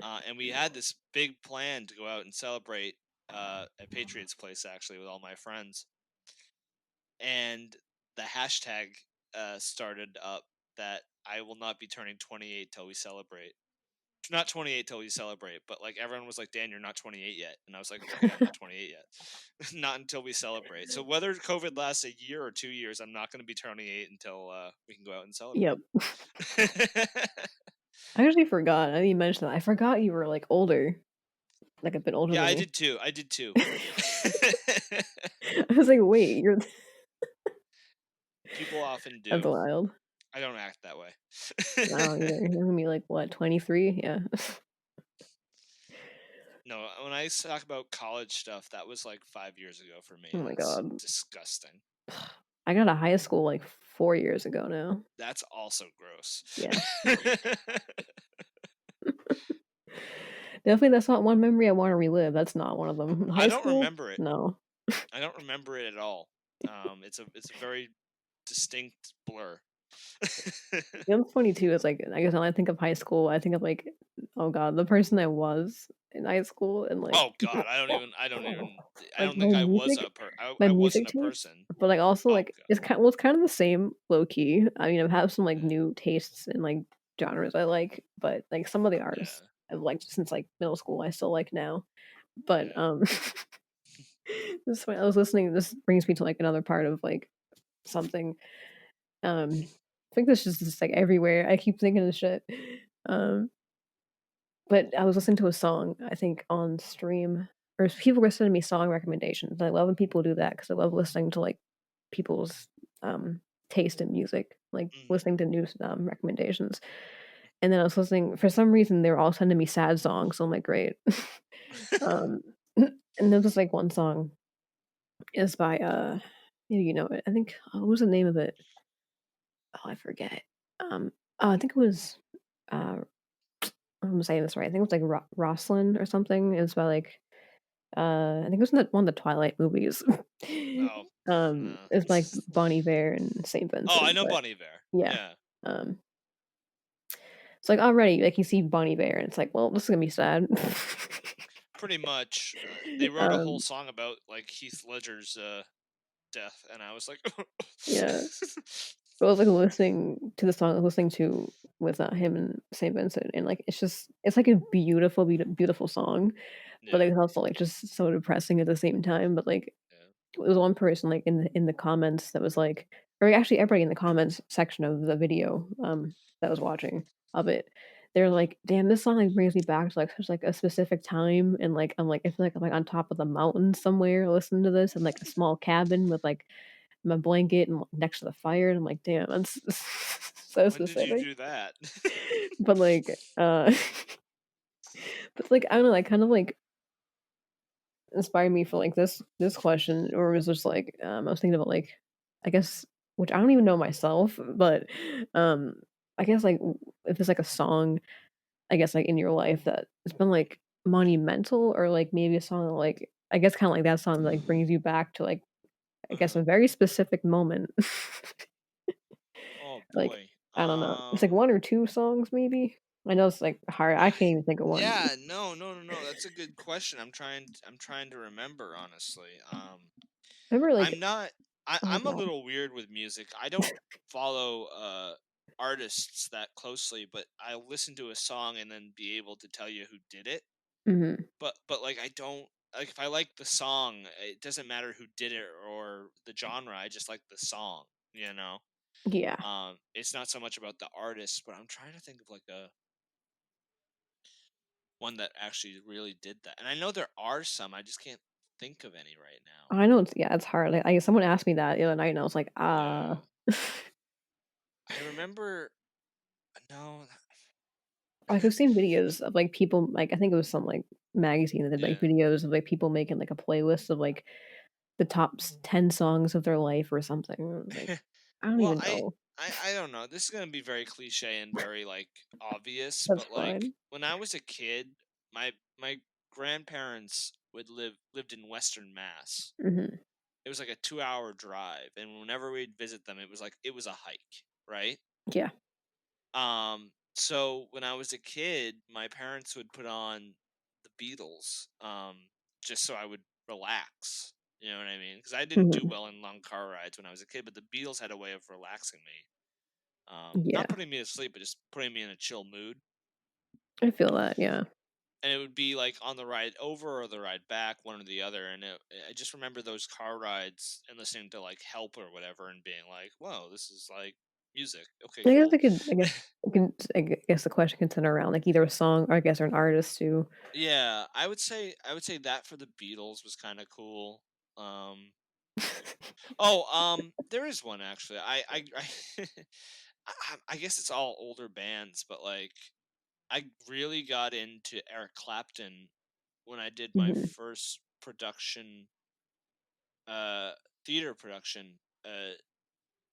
and we had this big plan to go out and celebrate, at Patriots Place, actually, with all my friends, and the hashtag, started up that I will not be turning 28 till we celebrate. Not 28 till we celebrate, but like everyone was like, "Dan, you're not 28 yet," and I was like, "Okay, I'm not 28 yet, not until we celebrate." So whether COVID lasts a year or 2 years, I'm not going to be 28 until we can go out and celebrate. Yep. I actually forgot. I didn't even mention that. I forgot you were, like, older, like, a bit older Yeah, than I me. did too. I did too. I was like, "Wait, you're" People often that's do. wild. I don't act that way. I don't either. You're gonna be, like, what, 23? Yeah. No, when I talk about college stuff, that was like 5 years ago for me, Oh and my it's god. disgusting. I got out of high school, like, 4 years ago now. That's also gross. Yeah. Definitely, that's not one memory I wanna relive. That's not one of them. I High don't school? remember it. No. I don't remember it at all. It's a very distinct blur. You know what's funny too is, like, I guess when I think of high school, I think of, like, oh god, the person I was in high school and, like, Oh god, I like, don't think I was a per my I music wasn't a taste, person. but, like, also, Oh like, god. it's kind of the same low key. I mean, I have some, like, Yeah. new tastes and, like, genres I like, but, like, some of the artists Yeah. I've liked since, like, middle school, I still like now. But, Yeah. this I was listening this brings me to, like, another part of, like, something, I think this is just, like, everywhere. I keep thinking of shit. Um, but I was listening to a song, I think, on stream, or people were sending me song recommendations. I love when people do that because I love listening to, like, people's, taste in music, like, Mhm. listening to new recommendations. And then I was listening for some reason, they were all sending me sad songs, so I'm like, "Great." Um, and there was, like, one song is by, maybe you know it. I think what was the name of it? Oh, I forget. I think it was, uh, I'm saying this right. I think it was, like, Roslyn or something. It was by, like, I think it was in one of the Twilight movies. Oh, no. It's by, like, Bon Iver and Saint Oh, I Vincent, know but Bunny Bear. yeah. Yeah. Um, it's like already, like, you see Bon Iver and it's like, "Well, this is gonna be sad." Pretty much. They wrote a whole Um, song about, like, Heath Ledger's, death, and I was like yeah. But I was, like, listening to the song I was listening to with, him and Saint Vincent, and, like, it's just it's, like, a beautiful, beautiful song, but, like, Yeah. it's also, like, just so depressing at the same time, but, like, Yeah. there was one person, like, in the comments that was like or actually everybody in the comments section of the video, that was watching of it, they're like, "Damn, this song, like, brings me back to, like, such, like, a specific time," and, like, I feel like I'm, like, on top of the mountain somewhere listening to this in, like, a small cabin with, like, my blanket and, like, next to the fire, and I'm like, "Damn, that's so When did you specific." do that? But, like, but, like, I don't know, like, kind of, like, inspired me for, like, this question, or it was just, like, I was thinking about, like, I guess which I don't even know myself, but, um, I guess, like, if there's, like, a song, I guess, like, in your life that has been, like, monumental or, like, maybe a song that, like I guess kinda like that song, like, brings you back to, like, I guess, Uh-huh. a very specific moment. Oh Like, boy. I don't know. It's, like, 1 or 2 songs maybe? I know it's, like, hard. I can't I even think of one. yeah, no, no, no, no. That's a good question. I'm trying to remember honestly. Remember, I'm like not oh I'm a god. little weird with music. I don't follow artists that closely, but I listen to a song and then be able to tell you who did it. Mhm. But like I don't like if I like the song, it doesn't matter who did it or the genre. I just like the song, you know. Yeah. It's not so much about the artist, but I'm trying to think of like a one that actually really did that. And I know there are some, I just can't think of any right now. I know it's yeah, it's hard. Like, someone asked me that the other night, and I was like, Yeah. I remember no. Like, I've seen videos of, like, people like, I think it was some, like, magazine that did, like, Yeah. videos of, like, people making, like, a playlist of, like, the top 10 songs of their life or something, and I was like, I don't Well, even know. I don't know. This is gonna be very cliche and very like obvious, That's but like fine. when I was a kid, my grandparents lived in Western Mass. Mhm. It was like a 2 hour drive, and whenever we'd visit them, it was a hike, right? Yeah. So when I was a kid, my parents would put on the Beatles, just so I would relax. You know what I mean? Because I didn't do Mhm. well in long car rides when I was a kid, but the Beatles had a way of relaxing me. Yeah. Not putting me to sleep, but just putting me in a chill mood. I feel that, yeah. And it would be like on the ride over or the ride back, one or the other. And I just remember those car rides and listening to like Help or whatever, and being like, "Whoa, this is like music. Okay, I guess cool." I guess the question can center around, like, either a song or I guess or an artist too. Yeah, I would say that for the Beatles was kind of cool. Um, there is one actually. I guess it's all older bands, but like I really got into Eric Clapton when I did my Mhm. first production, uh, theater production,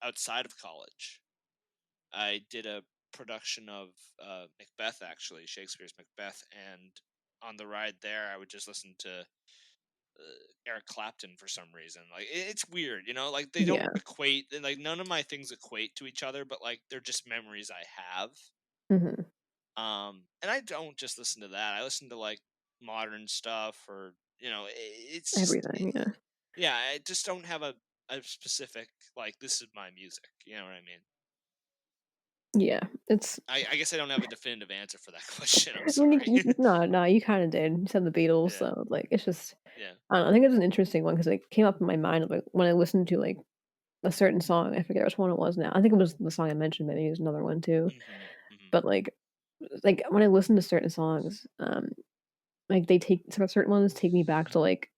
outside of college. I did a production of Macbeth, actually Shakespeare's Macbeth, and on the ride there, I would just listen to Eric Clapton for some reason. Like it's weird, you know. Like they don't Yeah. equate, and like none of my things equate to each other, but like they're just memories I have. Mhm. And I don't just listen to that. I listen to like modern stuff, or it's just Everything, yeah. yeah. I just don't have a specific like this is my music. You know what I mean? Yeah. It's I guess I don't have a definitive answer for that question. I'm I mean, sorry. no, you kinda did. You said the Beatles, Yeah, so, like, it's just yeah. I don't know, I think it's an interesting one because it came up in my mind, like, when I listened to, like, a certain song, I forget which one it was now. I think it was the song I mentioned, maybe it was another one too. Hmm. Hmm. But, like, when I listen to certain songs, like, they take certain ones take me back to, like,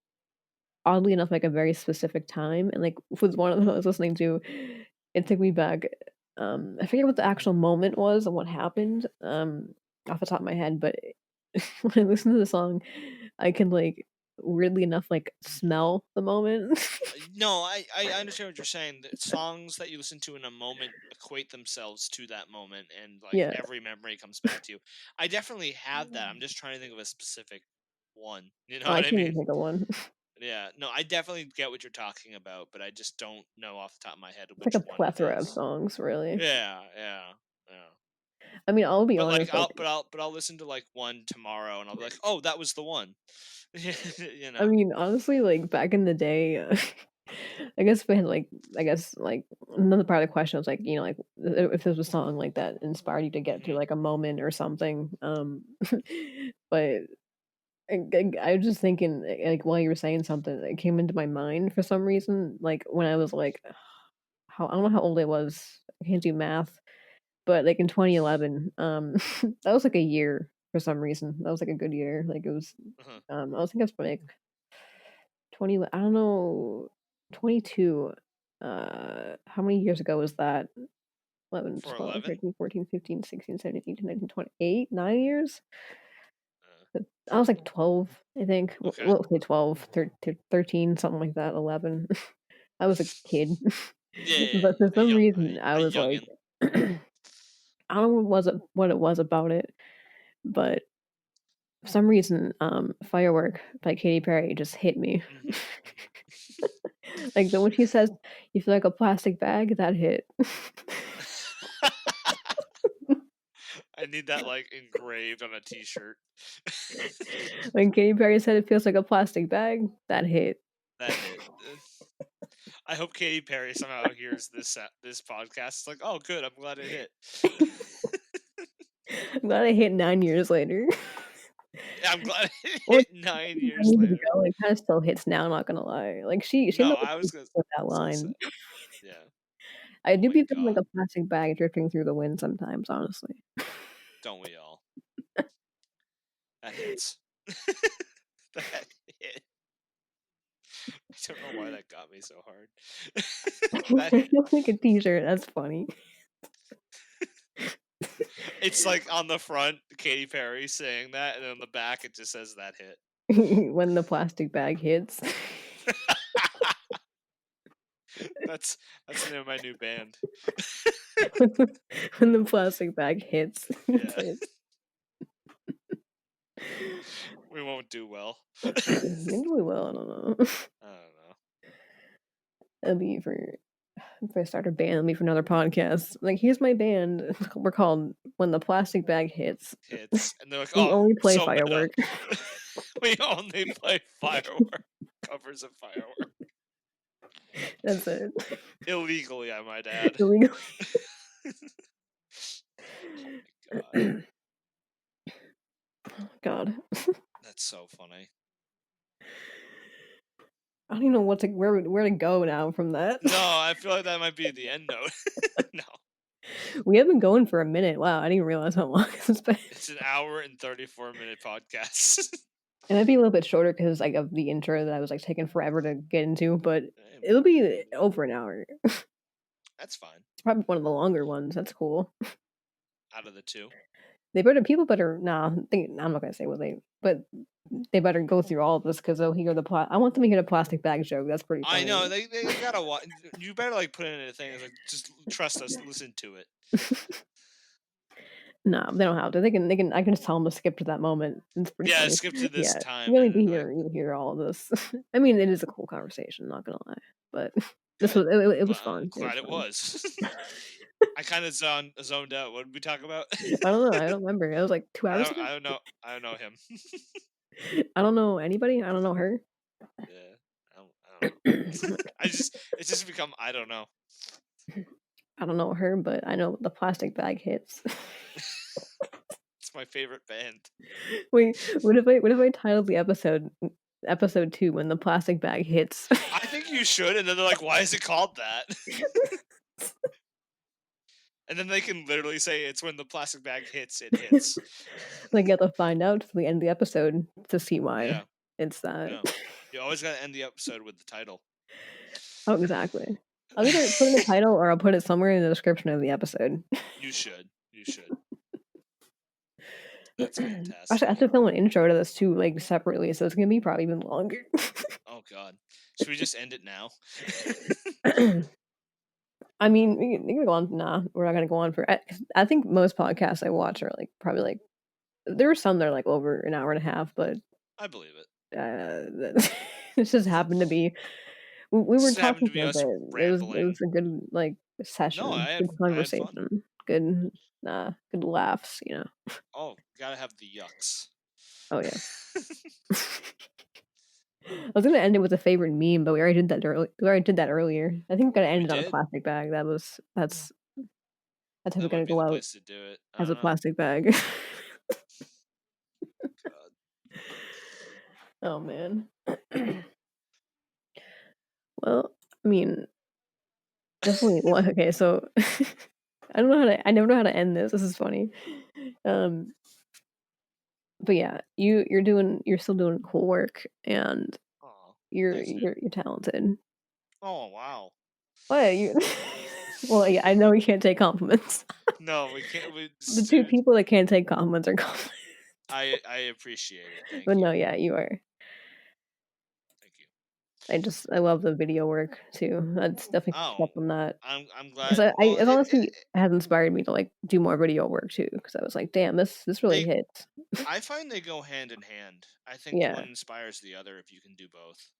oddly enough, like, a very specific time, and, like, with one of them I was listening to, it took me back, I forget what the actual moment was and what happened, off the top of my head, but when I listen to the song, I can, like, weirdly enough, like, smell the moment. No, I understand what you're saying. The songs that you listen to in a moment equate themselves to that moment, and like Yeah. every memory comes back to you. I definitely have that. I'm just trying to think of a specific one. You know Oh, I what I can't even mean? think of one. Yeah. No, I definitely get what you're talking about, but I just don't know off the top of my head It's like a which one it plethora of is. songs, really. Yeah, yeah, yeah. I mean, I'll be But like honest, like I'll listen to like one tomorrow, and I'll be like, oh, that was the one. you I know. mean, honestly, like, back in the day, I guess if I had, like I guess, like, another part of the question was, like, like, if there's a song, like, that inspired you to get to, Hmm. like, a moment or something, but I was just thinking, like, while you were saying something, it came into my mind for some reason, like, when I was, like, how I don't know how old I was, I can't do math, but, like, in 2011, that was, like, a year for some reason. That was, like, a good year, like, it was, Uh-huh. I was think I was, like, 20 I don't know, 22, how many years ago was that? 11, For 12, 11? 13, 14, 15, 16, 17, 18, 19, 20, 8, 9 years? Uh, I was, like, 12, I think. okay. Well, okay, 12, 13, something like that, 11. I was a kid. Yeah, But for some reason, I a was like youngin. I don't know what it was about it, but for some reason, "Firework" by Katy Perry just hit me. Mhm, mhm. Like, the when she says, "You feel like a plastic bag," that hit. I need that, like, engraved on a T-shirt. When Katy Perry said, "It feels like a plastic bag," that hit. That hit. I hope Katy Perry somehow hears this podcast. It's like, "Oh, good, I'm glad it hit." I'm glad it hit 9 years later. Yeah, I'm glad it Or hit 9 9 years years later. ago, it kinda still hits now, not gonna lie. Like, she No, knows I was gonna with that say line. yeah. I Oh do my be feeling like god. a plastic bag drifting through the wind sometimes, honestly. Don't we all? That hits. That hit. I don't know why that got me so hard. That I hit. feel like a t-shirt, that's funny. It's like on the front, Katy Perry saying that, and then on the back it just says that hit. When the plastic bag hits. That's that's the name of my new band. When the plastic bag hits. It's Yeah. like We won't do well. maybe we will, I don't know. I don't know. It'll be for if I start a band, it'll be for another podcast. Like, "Here's my band. We're called When the Plastic Bag Hits. Hits. And they're like, We oh, only play so meta. Firework." We only play Firework. Covers of Firework. That's it. Illegally, I might add. Illegal. Oh my god. God. That's so funny. I don't even know what to where to go now from that. No, I feel like that might be the end note. No. We have been going for a minute. Wow, I didn't realize how long this has been. It's an hour and 34-minute podcast. It might be a little bit shorter because like, of the intro that I was, like, taking forever to get into, but it'll be Maybe. over an hour. That's fine. It's probably one of the longer ones, that's cool. Out of the two. People better nah, I'm not gonna say what but they better go through all of this because 'cause they'll hear I want them to hear the plastic bag joke, that's pretty I funny. know they gotta watch. You better like put in a thing. It's like just trust us. Listen to it. No, they don't have to. I can just tell them to skip to that moment. It's pretty Yeah, funny. skip to this Yeah, time you need to and like hear all of this. I mean, it is a cool conversation, not gonna lie, but good. it was I'm fun. It was glad it fun. was. I kind of zoned out. What did we talk about? I don't know, I don't remember. It was like 2 hours ago? I don't know. I don't know him. I don't know anybody. I don't know her. Yeah, I don't know. It's just become I don't know. I don't know her, but I know the plastic bag hits. It's my favorite band. Wait, what if I titled the episode 2 when the plastic bag hits? I think you should. And then they're like, why is it called that? And then they can literally say it's when the plastic bag hits, it hits. Like, you have to find out to the end of the episode to see why Yeah, it's that. yeah. You always gotta end the episode with the title. Oh, exactly. I'll either put in the title or I'll put it somewhere in the description of the episode. You should. You should. That's Actually, I have fantastic. to film an intro to this too, like, separately, so it's gonna be probably even longer. Oh god. Should we just end it now? I mean, we can go on nah, we're not gonna go on for I think most podcasts I watch are, like, probably, like there are some that are, like, over an hour and a half, but, I believe it. this just happened to be we were This happened talking to be for a us bit. It was rambling. a good, like, No, session, good I had fun. conversation, good laughs, you know? Oh, gotta have the yucks. Oh, yeah. I was gonna end it with a favorite meme, but we already did that earlier. I think we're gonna We end it on a did? plastic bag. That's how we're That gonna might be go the out place to do it. I as a don't know. plastic bag. God. Oh man. Well, I mean, definitely what okay, so I never know how to end this. This is funny. Um, but yeah, you're still doing cool work and Oh, you're thanks, man. you're talented. Oh, wow. What you well, yeah, I know you can't take compliments. No, we can't. The two people that can't take compliments are compliments. I appreciate it. Thank But you. no, yeah, you are. Thank you. I love the video work too. That's definitely keep Oh, up on that. I'm 'Cause glad. I Well, it honestly has inspired me to, like, do more video work too. Because I was like, "Damn, this really they hits." I find they go hand in hand. I think Yeah, one inspires the other if you can do both.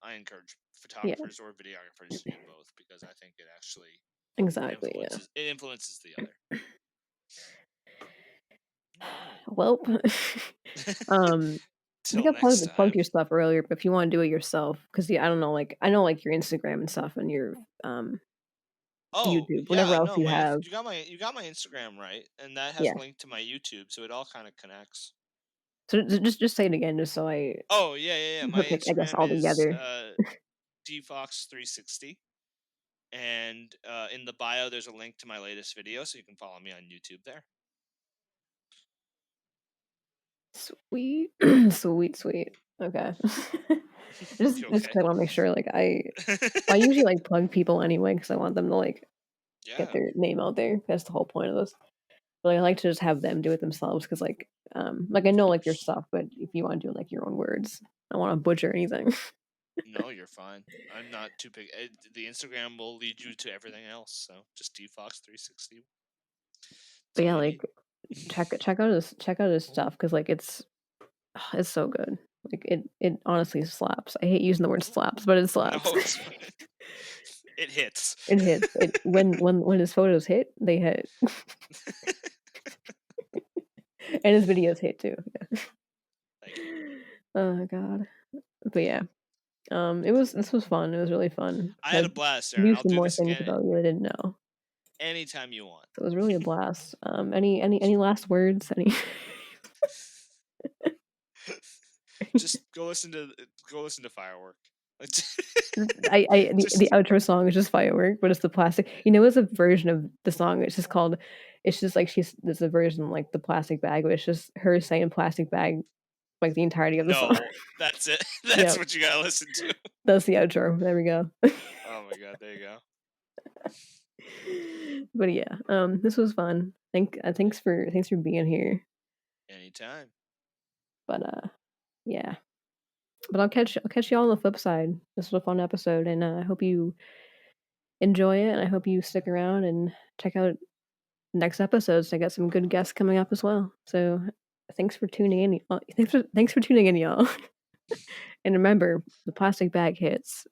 I encourage yeah, photographers or videographers to do both because I think it actually exactly, yeah. influences the other. Welp, I think Till I next plugged time. your stuff earlier, but if you wanna do it yourself, because yeah, I don't know, like, I know, like, your Instagram and stuff and your, Oh YouTube, whatever yeah, else no, you have. you got my Instagram right, and that has Yeah. a link to my YouTube, so it all kind of connects. So just say it again just so I Oh yeah, yeah, yeah. My put, like, I guess, Instagram all is together. dfox360, and in the bio there's a link to my latest video, so you can follow me on YouTube there. Sweet. Sweet, sweet. Okay. You Just 'cause okay? I wanna make sure, like, I usually, like, plug people anyway because I want them to, like, get Yeah. their name out there. That's the whole point of this. But I like to just have them do it themselves because, like, I Of know, like, your course. stuff, but if you wanna do, like, your own words, I don't wanna butcher anything. No, you're fine. I'm not too big. The Instagram will lead you to everything else, so just dfox360. That's But all yeah, you need. like, check out his stuff because like, it's so good. Like, it honestly slaps. I hate using the word slaps, but it No, slaps. it's fine. It hits. It hits. It when his photos hit, they hit, and his videos hit too. Thank you. Oh god. But yeah, this was fun. It was really fun. I had I a blast, Aaron. knew I'll some do more this things again about you I didn't know. anytime you want. So it was really a blast. Any last words? Any Just go listen to Firework. the Just outro song is just Firework, but it's the plastic. It's a version of the song. It's just like there's a version like the plastic bag, but it's just her saying plastic bag like the entirety of the song. no, that's it. That's Yep, what you gotta listen to. that's the outro. There we go. Oh my god, there you go. But yeah, this was fun. Thanks for being here. Anytime. But yeah. But I'll catch you all on the flip side. This was a fun episode, and I hope you enjoy it, and I hope you stick around and check out next episodes. I got some good guests coming up as well. So thanks for tuning in. Thanks for tuning in, y'all. And remember, the plastic bag hits.